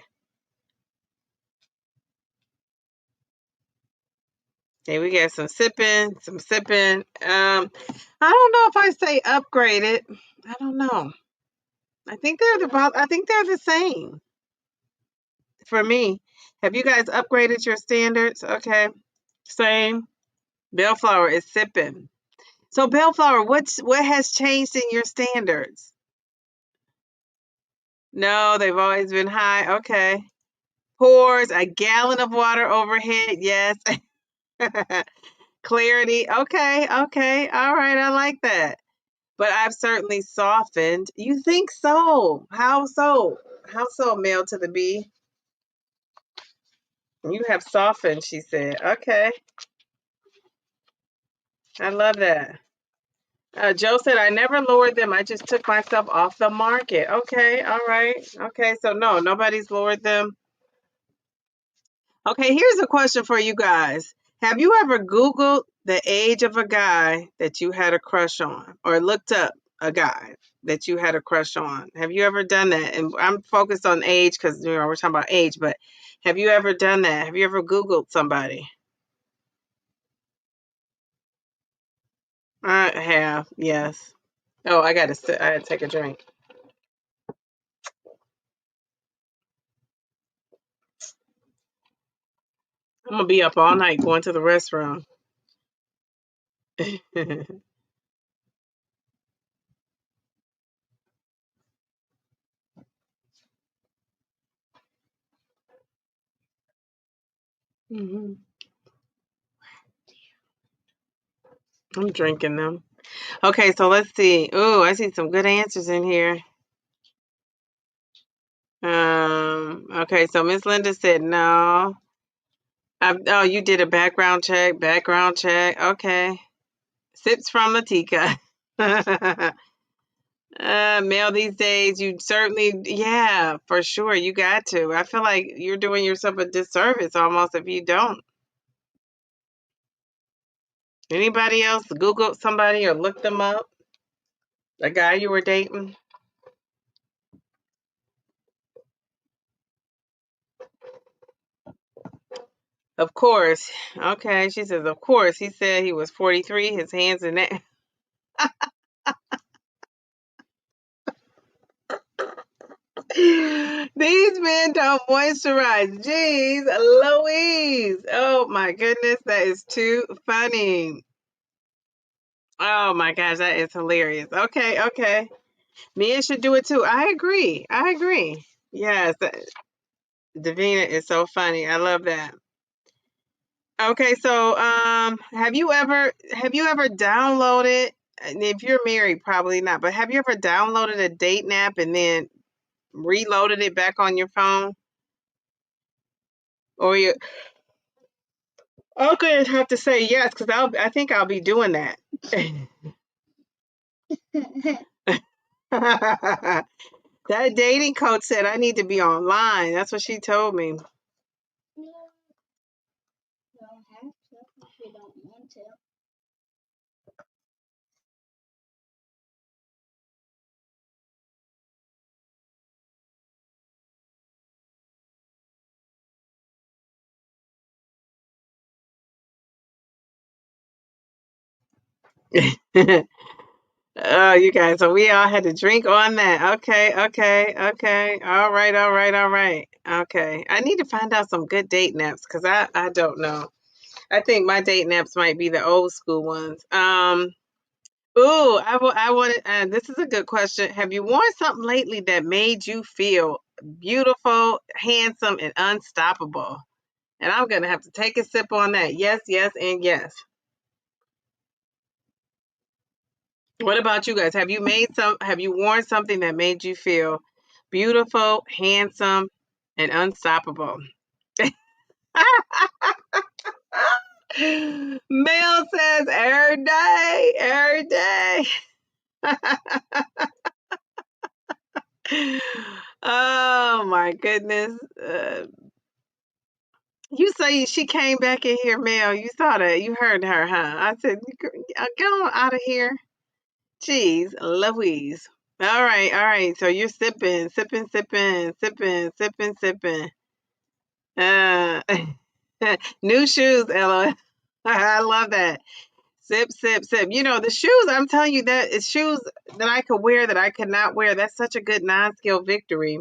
Okay, we got some sipping, some sipping. I don't know if I say upgraded. I don't know. I think they're the same for me. Have you guys upgraded your standards? Okay. Same. Bellflower is sipping. So Bellflower, what has changed in your standards? No, they've always been high. Okay. Pours, a gallon of water overhead. Yes. Clarity. Okay. Okay. All right. I like that. But I've certainly softened. You think so? How so? How so, male to the B? You have softened, she said. Okay. I love that. Joe said, I never lowered them. I just took myself off the market. Okay. All right. Okay. So, no, nobody's lowered them. Okay. Here's a question for you guys. Have you ever Googled the age of a guy that you had a crush on or looked up a guy that you had a crush on? Have you ever done that? And I'm focused on age because we're talking about age, but have you ever done that? Have you ever Googled somebody? I have, yes. Oh, I gotta take a drink. I'm gonna be up all night going to the restroom. Mhm. I'm drinking them. Okay, so let's see. Oh, I see some good answers in here. Okay, so Miss Linda said no. Oh, you did a background check. Background check. Okay. Sips from Latika. Male these days, you certainly, yeah, for sure. You got to. I feel like you're doing yourself a disservice almost if you don't. Anybody else Googled somebody or looked them up? A guy you were dating? Of course. Okay, she says, of course. He said he was 43, his hands and neck. These men don't moisturize. Jeez, Louise. Oh my goodness, that is too funny. Oh my gosh, that is hilarious. Okay, okay. Men should do it too. I agree. I agree. Yes, Davina is so funny. I love that. Okay, so have you ever downloaded, and if you're married, probably not, but have you ever downloaded a date app and then reloaded it back on your phone? Or you okay, I have to say yes, because I think I'll be doing that. That dating coach said I need to be online. That's what she told me. Oh, you guys, so we all had to drink on that. Okay, okay, okay. All right, all right, all right. Okay. I need to find out some good date naps because I don't know. I think my date naps might be the old school ones. Ooh, I wanted, this is a good question. Have you worn something lately that made you feel beautiful, handsome, and unstoppable? And I'm gonna have to take a sip on that. Yes, yes, and yes. What about you guys? Have you worn something that made you feel beautiful, handsome, and unstoppable? Mel says every day. Oh my goodness. You say she came back in here, Mel. You saw that. You heard her, huh? I said, Get on out of here. Jeez, Louise. All right. So you're sipping, sipping, sipping, sipping, sipping, sipping. Uh, new shoes, Ella. I love that. Sip, sip, sip. You know, the shoes, I'm telling you that it's shoes that I could wear that I could not wear. That's such a good non-skill victory.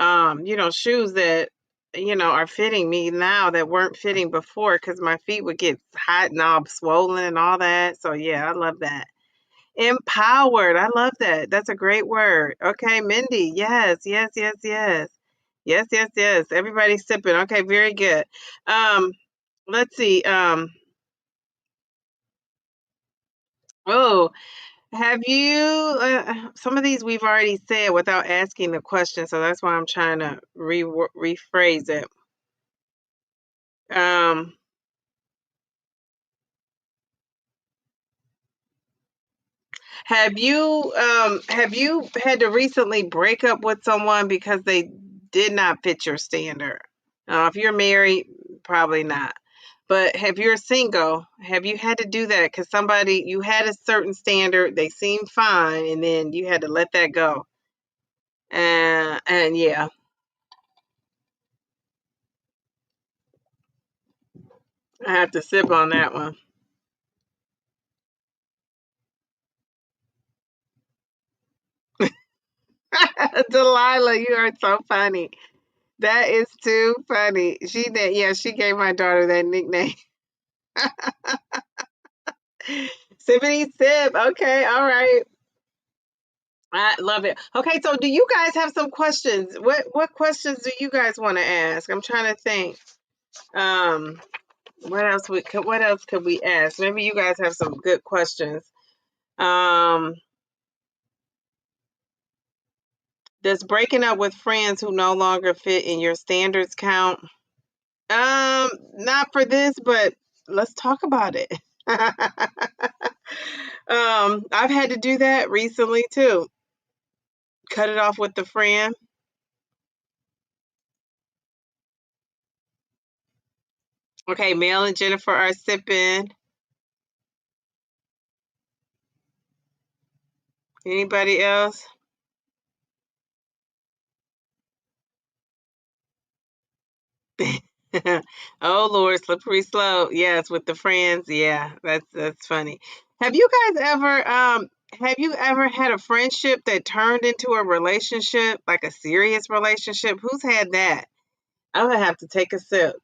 You know, shoes that, you know, are fitting me now that weren't fitting before because my feet would get hot and all swollen and all that. So yeah, I love that. Empowered. I love that. That's a great word. Okay, Mindy. Yes, yes, yes, yes. Yes, yes, yes. Everybody's sipping. Okay, very good. Um, let's see. Oh, have you some of these we've already said without asking the question, so that's why I'm trying to rephrase it. Um, have you had to recently break up with someone because they did not fit your standard? If you're married, probably not. But if you're single, have you had to do that because somebody you had a certain standard, they seemed fine, and then you had to let that go? And yeah, I have to sip on that one. Delilah, you are so funny. That is too funny. She did, yeah, she gave my daughter that nickname. Sippity sip. Okay, all right. I love it. Okay, so do you guys have some questions? What questions do you guys want to ask? I'm trying to think. Um, what else could we ask? Maybe you guys have some good questions. Um, does breaking up with friends who no longer fit in your standards count? Not for this, but let's talk about it. I've had to do that recently too. Cut it off with the friend. Okay, Mel and Jennifer are sipping. Anybody else? Oh Lord, slippery slope. Yes, with the friends. Yeah, that's funny. Have you guys ever have you ever had a friendship that turned into a relationship, like a serious relationship? Who's had that? I'm gonna have to take a sip.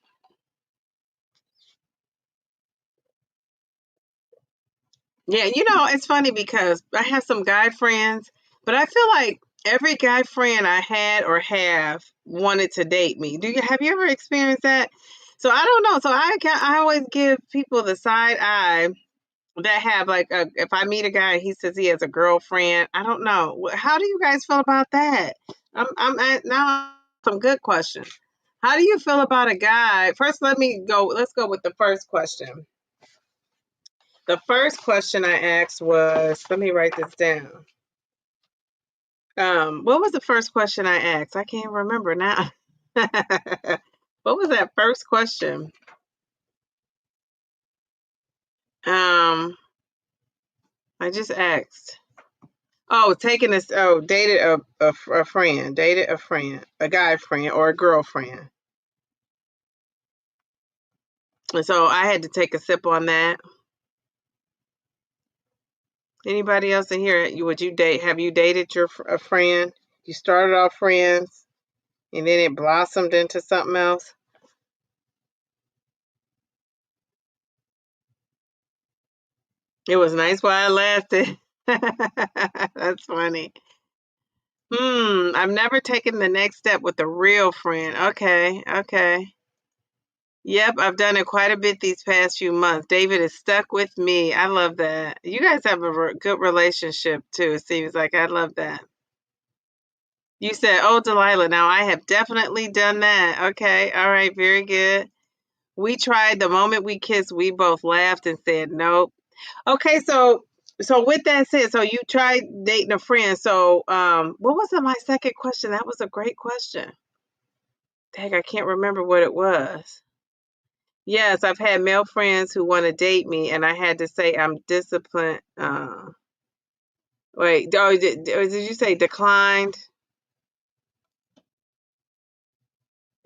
Yeah, you know, it's funny because I have some guy friends, but I feel like every guy friend I had or have wanted to date me. Do you have you ever experienced that? So I don't know. So I always give people the side eye that have like if I meet a guy and he says he has a girlfriend. I don't know. How do you guys feel about that? I'm at now some good questions. How do you feel about a guy? First, let's go with the first question. The first question I asked was, let me write this down. What was the first question I asked? I can't remember now. What was that first question? Um, I just asked. Oh, dated a friend, dated a friend, a guy friend or a girlfriend. And so I had to take a sip on that. Anybody else in here? Would you date? Have you dated a friend? You started off friends, and then it blossomed into something else. It was nice while it lasted. That's funny. I've never taken the next step with a real friend. Okay, okay. Yep, I've done it quite a bit these past few months. David is stuck with me. I love that. You guys have a good relationship too. It seems like I love that. You said, "Oh, Delilah." Now I have definitely done that. Okay, all right, very good. We tried the moment we kissed. We both laughed and said, "Nope." Okay, so with that said, so you tried dating a friend. So what was my second question? That was a great question. Dang, I can't remember what it was. Yes, I've had male friends who want to date me, and I had to say I'm disciplined. Wait, oh, did you say declined?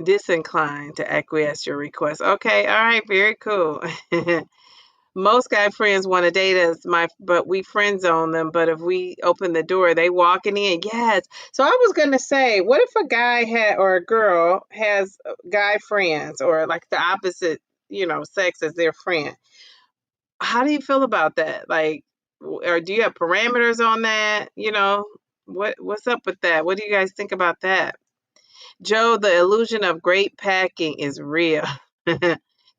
Disinclined to acquiesce your request. Okay, all right, very cool. Most guy friends want to date us, but we friend zone them. But if we open the door, they walking in. Yes. So I was gonna say, what if a guy or a girl has guy friends or like the opposite, sex as their friend? How do you feel about that? Like, or do you have parameters on that? What's up with that? What do you guys think about that? Joe, the illusion of great packing is real.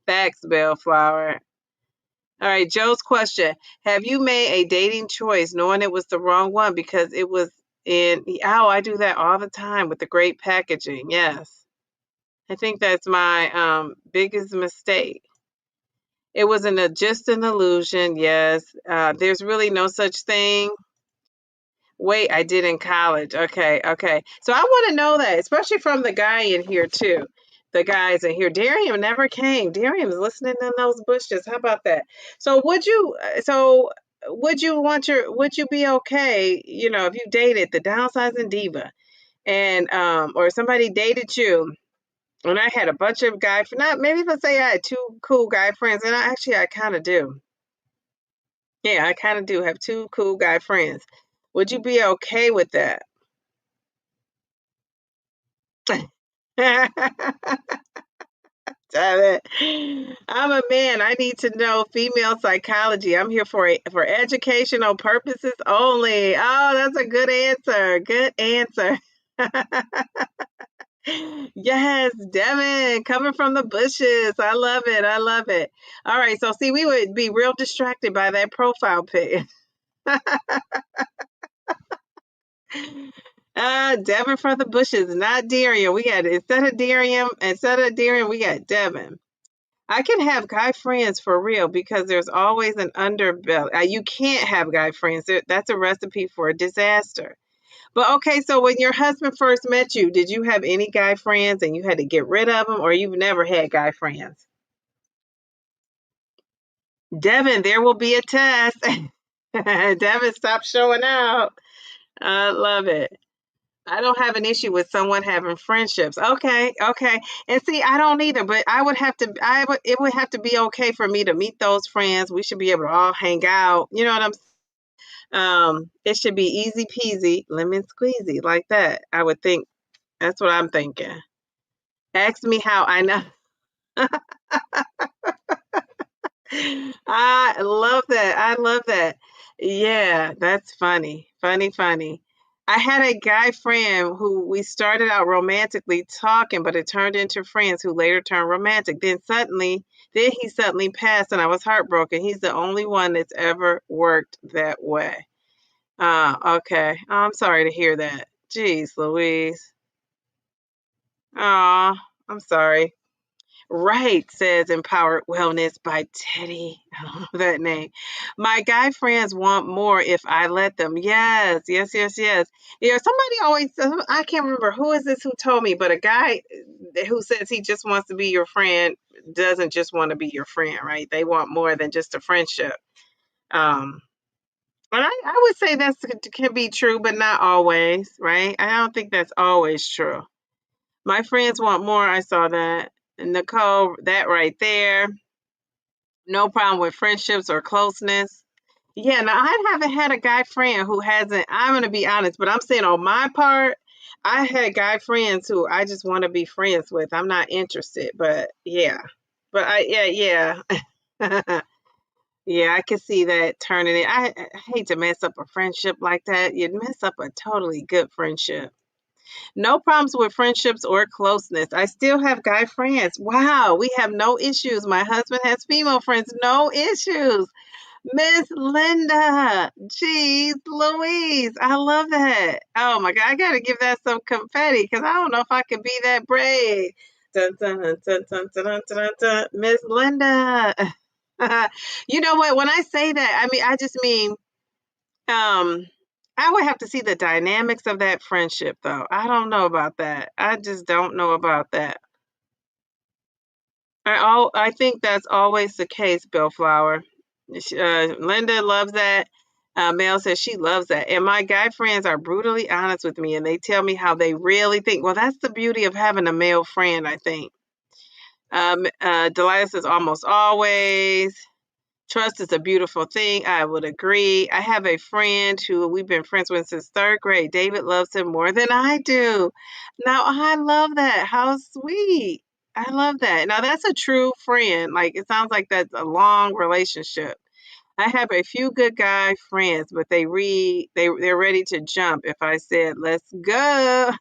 Facts, Bellflower. All right, Joe's question. Have you made a dating choice knowing it was the wrong one because it was I do that all the time with the great packaging. Yes. I think that's my biggest mistake. It was just an illusion. Yes. There's really no such thing. Wait, I did in college. Okay, okay. So I want to know that, especially from the guy in here too. The guys in here. Darian never came. Darian was listening in those bushes. How about that? So would you be okay, if you dated the downsizing diva and or somebody dated you and I had a bunch of not maybe let's say I had two cool guy friends and I kind of do. Yeah, I kind of do have two cool guy friends. Would you be okay with that? Damn it. I'm a man. I need to know female psychology. I'm here for educational purposes only. Oh, that's a good answer. Good answer. Yes, Devin, coming from the bushes. I love it. I love it. All right. So, see, we would be real distracted by that profile pic. Devin from the bushes, not Darian. Instead of Darian, we got Devin. I can have guy friends for real because there's always an underbelly. You can't have guy friends. That's a recipe for a disaster. But okay, so when your husband first met you, did you have any guy friends and you had to get rid of them, or you've never had guy friends? Devin, there will be a test. Devin, stop showing out. I love it. I don't have an issue with someone having friendships. Okay, okay. And see, I don't either, but it would have to be okay for me to meet those friends. We should be able to all hang out. You know what I'm it should be easy peasy, lemon squeezy like that. I would think that's what I'm thinking. Ask me how I know. I love that. I love that. Yeah, that's funny. Funny, funny. I had a guy friend who we started out romantically talking, but it turned into friends who later turned romantic. Then he suddenly passed and I was heartbroken. He's the only one that's ever worked that way. Okay. I'm sorry to hear that. Jeez, Louise. Aw, I'm sorry. Right, says Empowered Wellness by Teddy. I love that name. My guy friends want more if I let them. Yes, yes, yes, yes. Yeah, somebody I can't remember who is this who told me, but a guy who says he just wants to be your friend doesn't just want to be your friend, right? They want more than just a friendship. Um, and I would say that can be true, but not always, right? I don't think that's always true. My friends want more. I saw that. Nicole, that right there. No problem with friendships or closeness. Yeah, now I haven't had a guy friend who hasn't. I'm going to be honest, but I'm saying on my part, I had guy friends who I just want to be friends with. I'm not interested, but yeah. Yeah. Yeah, I can see that turning it. I hate to mess up a friendship like that. You'd mess up a totally good friendship. No problems with friendships or closeness. I still have guy friends. Wow, we have no issues. My husband has female friends. No issues. Miss Linda. Jeez, Louise. I love that. Oh my God. I got to give that some confetti because I don't know if I can be that brave. Dun, dun, dun, dun, dun, dun, dun, dun. Miss Linda. You know what? When I say that, I just mean um, I would have to see the dynamics of that friendship, though. I don't know about that. I just don't know about that. I think that's always the case, Bellflower. Linda loves that. Mel says she loves that. And my guy friends are brutally honest with me and they tell me how they really think. Well, that's the beauty of having a male friend, I think. Delilah says almost always. Trust is a beautiful thing. I would agree. I have a friend who we've been friends with since third grade. David loves him more than I do. Now, I love that. How sweet. I love that. Now, that's a true friend. Like, it sounds like that's a long relationship. I have a few good guy friends, but they're ready to jump if I said, let's go.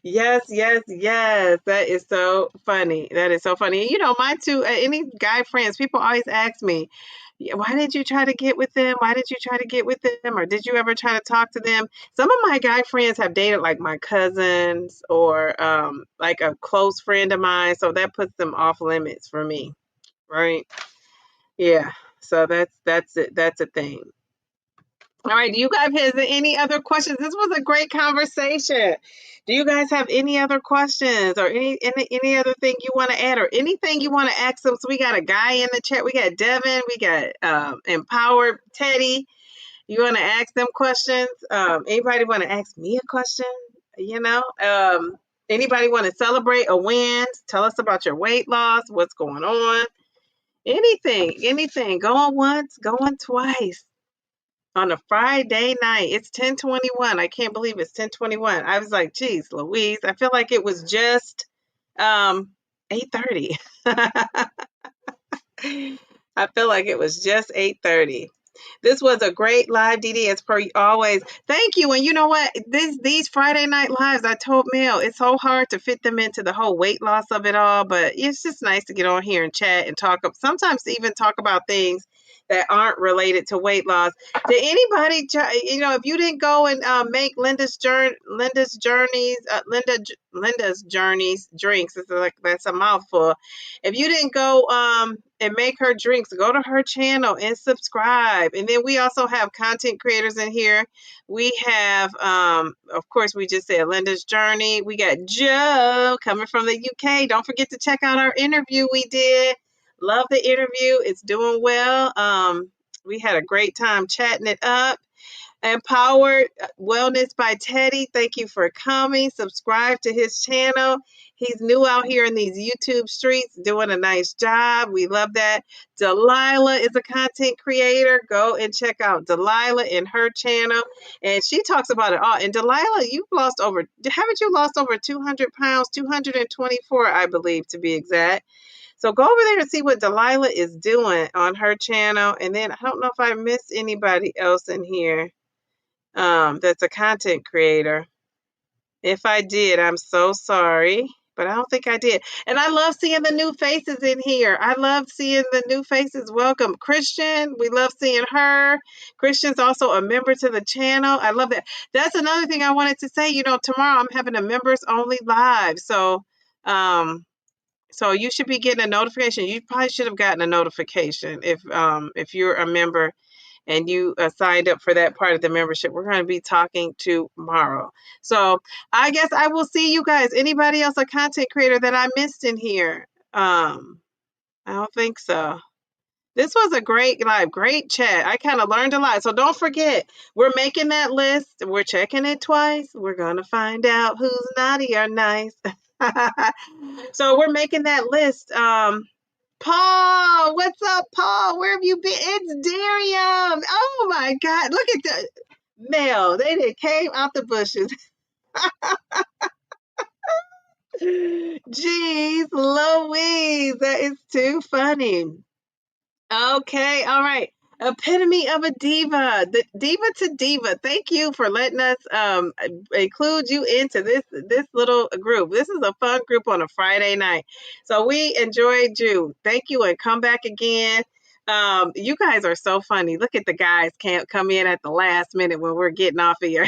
Yes, yes, yes. That is so funny. That is so funny. You know, my two, any guy friends, people always ask me, "Yeah, why did you try to get with them? Why did you try to get with them? Or did you ever try to talk to them?" Some of my guy friends have dated like my cousins or like a close friend of mine. So that puts them off limits for me. Right. Yeah. So that's it. That's a thing. All right. Do you guys have any other questions? This was a great conversation. Do you guys have any other questions or any other thing you want to add or anything you want to ask them? So we got a guy in the chat. We got Devin. We got Empowered Teddy. You want to ask them questions? Anybody want to ask me a question? You know, anybody want to celebrate a win? Tell us about your weight loss. What's going on? Anything. Going once, going twice on a Friday night. It's 10:21. I can't believe it's 10:21. I was like, geez, Louise, I feel like it was just 8:30. I feel like it was just 8:30. This was a great live, DD, as per always. Thank you. And you know what? These Friday night lives, I told Mel, it's so hard to fit them into the whole weight loss of it all, but it's just nice to get on here and chat and talk. Sometimes even talk about things that aren't related to weight loss. Did anybody, if you didn't go and make Linda's journeys drinks, it's like that's a mouthful. If you didn't go and make her drinks, go to her channel and subscribe. And then we also have content creators in here. We have, of course, we just said Linda's Journey. We got Joe coming from the UK. Don't forget to check out our interview we did. Love the interview. It's doing well. We had a great time chatting it up. Empowered Wellness by Teddy. Thank you for coming. Subscribe to his channel. He's new out here in these YouTube streets, doing a nice job. We love that. Delilah is a content creator. Go and check out Delilah in her channel. And she talks about it all. And Delilah, haven't you lost over 200 pounds? 224, I believe, to be exact. So go over there and see what Delilah is doing on her channel. And then I don't know if I missed anybody else in here that's a content creator. If I did, I'm so sorry, but I don't think I did. And I love seeing the new faces in here. I love seeing the new faces. Welcome, Christian. We love seeing her. Christian's also a member to the channel. I love that. That's another thing I wanted to say. Tomorrow I'm having a members only live. So you should be getting a notification. You probably should have gotten a notification if you're a member and you signed up for that part of the membership. We're going to be talking tomorrow. So I guess I will see you guys. Anybody else a content creator that I missed in here? I don't think so. This was a great live, great chat. I kind of learned a lot. So don't forget, we're making that list. We're checking it twice. We're going to find out who's naughty or nice. So we're making that list. Paul, what's up, Paul? Where have you been? It's Darium. Oh my God. Look at the Mel. They did came out the bushes. Jeez, Louise. That is too funny. Okay, all right. Epitome of a diva, the diva to diva. Thank you for letting us include you into this little group. This is a fun group on a Friday night. So we enjoyed you. Thank you and come back again. You guys are so funny. Look at the guys can't come in at the last minute when we're getting off of here.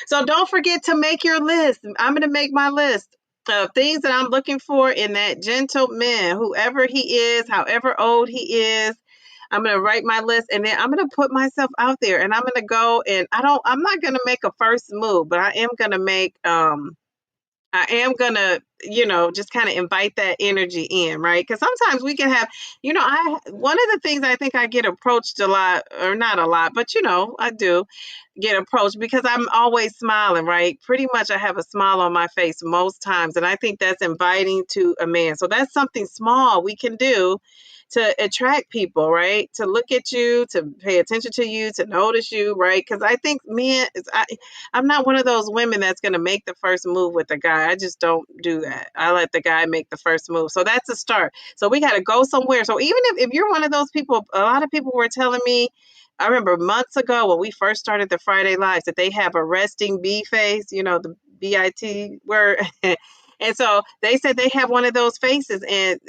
So don't forget to make your list. I'm going to make my list of things that I'm looking for in that gentleman, whoever he is, however old he is. I'm going to write my list and then I'm going to put myself out there and I'm going to go and I'm not going to make a first move, but I am going to make, I am gonna, just kind of invite that energy in, right? Because sometimes we can have, one of the things I think I get approached a lot, or not a lot, but I do get approached because I'm always smiling, right? Pretty much I have a smile on my face most times, and I think that's inviting to a man. So that's something small we can do to attract people, right? To look at you, to pay attention to you, to notice you, right? Because I think men, I'm not one of those women that's going to make the first move with a guy. I just don't do that. I let the guy make the first move. So that's a start. So we got to go somewhere. So even if you're one of those people, a lot of people were telling me, I remember months ago when we first started the Friday Lives, that they have a resting bee face, the BIT word. And so they said they have one of those faces, and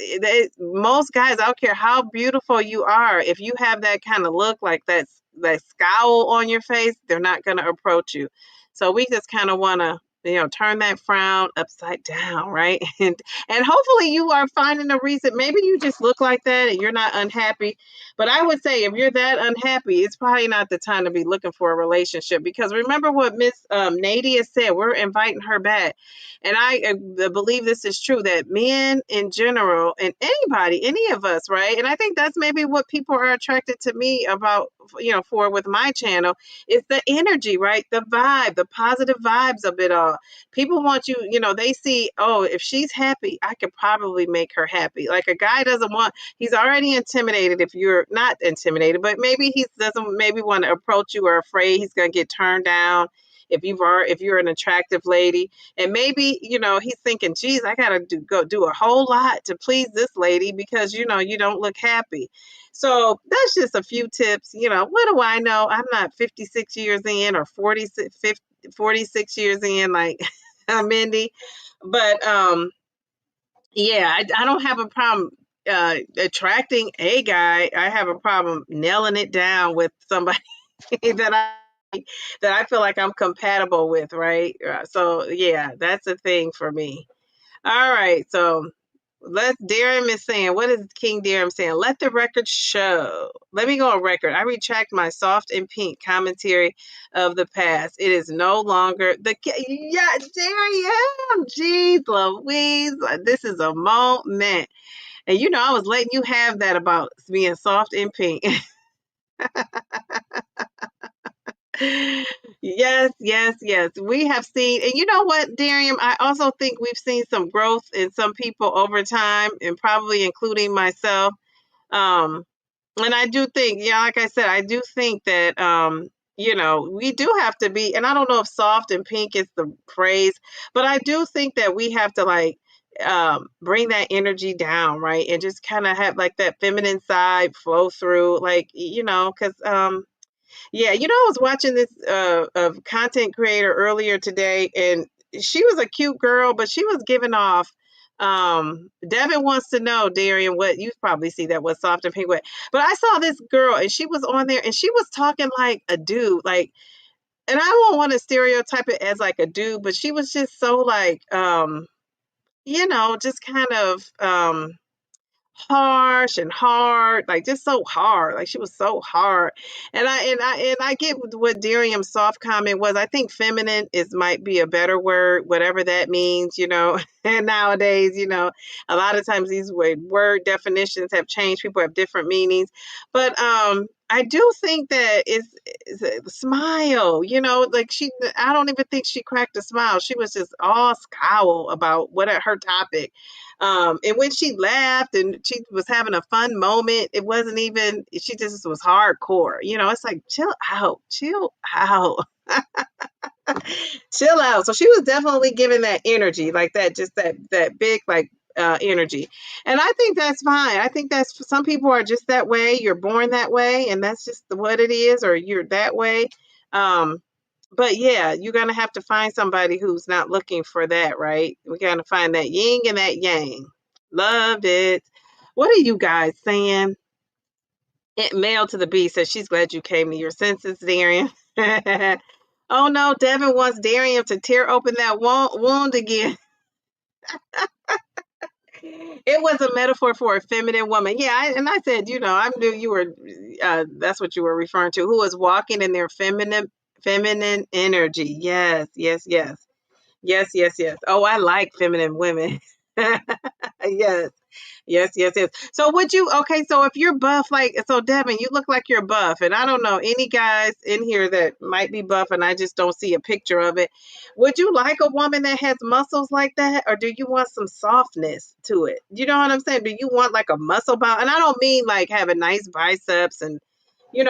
most guys, I don't care how beautiful you are, if you have that kind of look, like that scowl on your face, they're not going to approach you. So we just kind of want to, turn that frown upside down, right? And hopefully you are finding a reason. Maybe you just look like that and you're not unhappy. But I would say if you're that unhappy, it's probably not the time to be looking for a relationship, because remember what Miss Nadia said. We're inviting her back. And I believe this is true, that men in general, and anybody, any of us, right? And I think that's maybe what people are attracted to me about, for with my channel, is the energy, right? The vibe, the positive vibes of it all. People want you, they see, oh, if she's happy, I could probably make her happy. Like a guy doesn't want, he's already intimidated if you're not intimidated, but maybe he doesn't maybe want to approach you, or afraid he's going to get turned down if you're an attractive lady. And maybe, he's thinking, geez, I gotta go do a whole lot to please this lady because, you don't look happy. So that's just a few tips. What do I know? I'm not 56 years in, or 46 years in, like Mindy. But yeah, I don't have a problem attracting a guy. I have a problem nailing it down with somebody that I feel like I'm compatible with, right? So yeah, that's a thing for me. All right, so Darren is saying, what is King Darren saying? Let the record show. Let me go on record. I retract my soft and pink commentary of the past. It is no longer yeah, Darren. Jeez Louise, this is a moment. And I was letting you have that about being soft and pink. Yes, yes, yes. We have seen, and you know what, Darian? I also think we've seen some growth in some people over time, and probably including myself. Um, and I do think, yeah, like I said, I do think that, we do have to be, and I don't know if soft and pink is the phrase, but I do think that we have to like bring that energy down, right? And just kind of have like that feminine side flow through, like, because yeah, I was watching this content creator earlier today, and she was a cute girl, but she was giving off. Devin wants to know, Darian, what you probably see that was soft and pink, but I saw this girl, and she was on there, and she was talking like a dude, like, and I don't want to stereotype it as like a dude, but she was just so like, just kind of harsh and hard, like just so hard. Like she was so hard. And I get what Darium's soft comment was. I think feminine might be a better word, whatever that means, And nowadays, a lot of times these word definitions have changed. People have different meanings. But I do think that it's a smile, like I don't even think she cracked a smile. She was just all scowl about her topic. And when she laughed and she was having a fun moment, it wasn't even, she just was hardcore. It's like, chill out, chill out, chill out. So she was definitely giving that energy, like that, just that big, like, energy. And I think that's fine. I think that's, some people are just that way. You're born that way, and that's just what it is, or you're that way. But yeah, you're going to have to find somebody who's not looking for that, right? We're going to find that yin and that yang. Loved it. What are you guys saying? Mail to the B says she's glad you came to your senses, Darian. Oh no, Devin wants Darian to tear open that wound again. It was a metaphor for a feminine woman. Yeah, I said, I knew you were, that's what you were referring to, who was walking in their feminine energy. Yes, yes, yes. Yes, yes, yes. Oh, I like feminine women. Yes. Yes, yes, yes. So would you okay, so if you're buff, like so Devin, you look like you're buff, and I don't know any guys in here that might be buff and I just don't see a picture of it. Would you like a woman that has muscles like that, or do you want some softness to it? You know what I'm saying? Do you want like a muscle bound? And I don't mean like having nice biceps and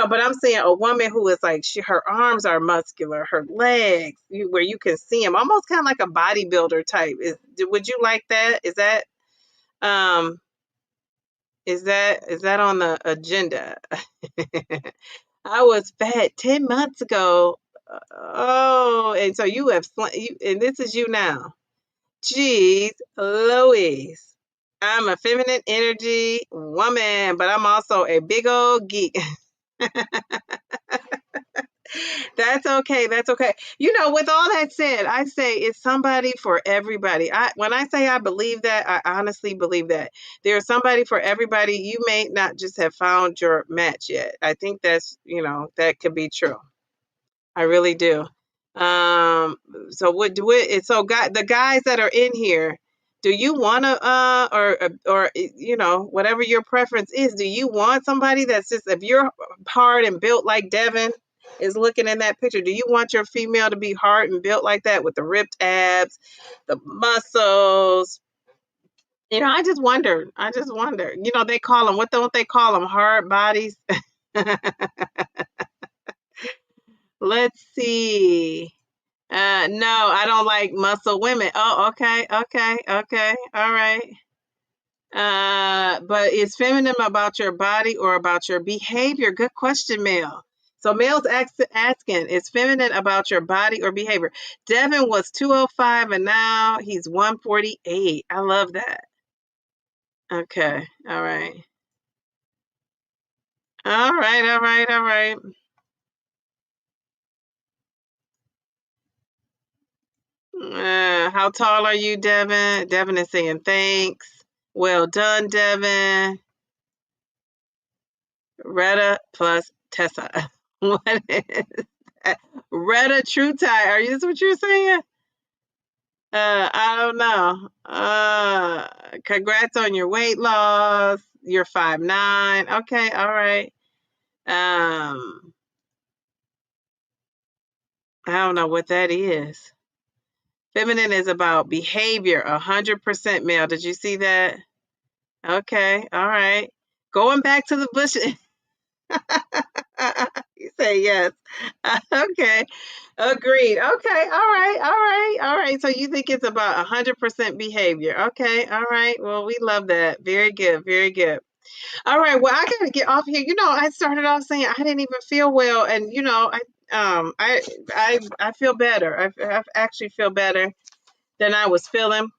but I'm saying a woman who is like her arms are muscular, her legs, where you can see them, almost kind of like a bodybuilder type. Would you like that? Um is that on the agenda? I was fat 10 months ago. Oh, and so you have and this is you now. Jeez, Louise. I'm a feminine energy woman, but I'm also a big old geek. That's okay. That's okay. With all that said, I say it's somebody for everybody. When I say I believe that, I honestly believe that there's somebody for everybody. You may not just have found your match yet. I think that could be true. I really do. Um, so what do it? So the guys that are in here, do you want to whatever your preference is, do you want somebody that's just if you're hard and built like Devin is looking in that picture, do you want your female to be hard and built like that with the ripped abs, the muscles? I just wonder. I just wonder. They call them what don't they call them hard bodies? Let's see. No, I don't like muscle women. Oh, okay, okay, okay. All right. But is feminine about your body or about your behavior? Good question, Mel. So Mel's asking, is feminine about your body or behavior? Devin was 205 and now he's 148. I love that. Okay. All right. All right, all right, all right. How tall are you, Devin? Devin is saying thanks. Well done, Devin. Retta plus Tessa. What is that? Retta True Tie. Are you this what you're saying? I don't know. Congrats on your weight loss. You're 5'9". Okay, all right. Um, I don't know what that is. Feminine is about behavior, 100% male. Did you see that? Okay, all right. Going back to the bush. You say yes. Okay. Agreed. Okay. All right. All right. All right. So you think it's about 100% behavior. Okay. All right. Well, we love that. Very good. Very good. All right. Well, I got to get off here. I started off saying I didn't even feel well. And, I feel better. I actually feel better than I was feeling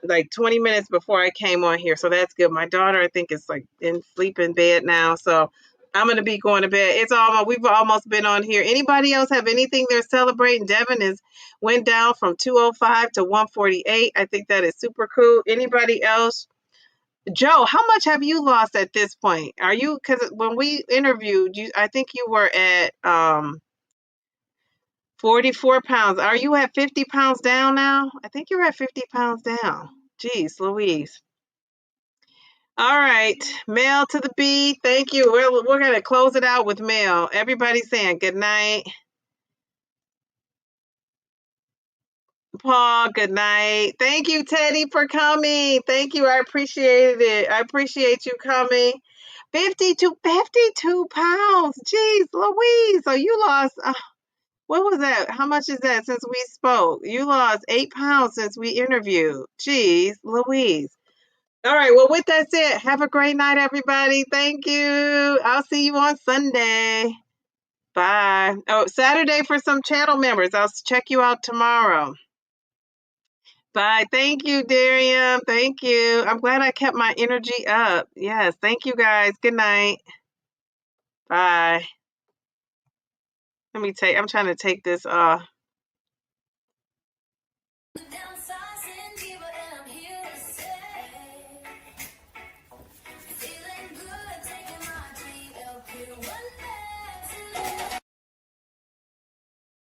like 20 minutes before I came on here. So that's good. My daughter, I think, is like in sleep in bed now. So I'm gonna be going to bed. We've almost been on here. Anybody else have anything they're celebrating? Devin is went down from 205 to 148. I think that is super cool. Anybody else? Joe, how much have you lost at this point? Are you because when we interviewed you, I think you were at 44 pounds. Are you at 50 pounds down now? I think you're at 50 pounds down. Jeez, Louise. All right, Mel to the B. Thank you. We're gonna close it out with Mel. Everybody saying good night. Paul, good night. Thank you, Teddy, for coming. Thank you. I appreciated it. I appreciate you coming. 52 pounds. Jeez, Louise. So you lost, what was that? How much is that since we spoke? You lost 8 pounds since we interviewed. Jeez, Louise. All right. Well, with that said, have a great night, everybody. Thank you. I'll see you on Sunday. Bye. Oh, Saturday for some channel members. I'll check you out tomorrow. Bye. Thank you, Darian. Thank you. I'm glad I kept my energy up. Yes. Thank you, guys. Good night. Bye. I'm trying to take this off.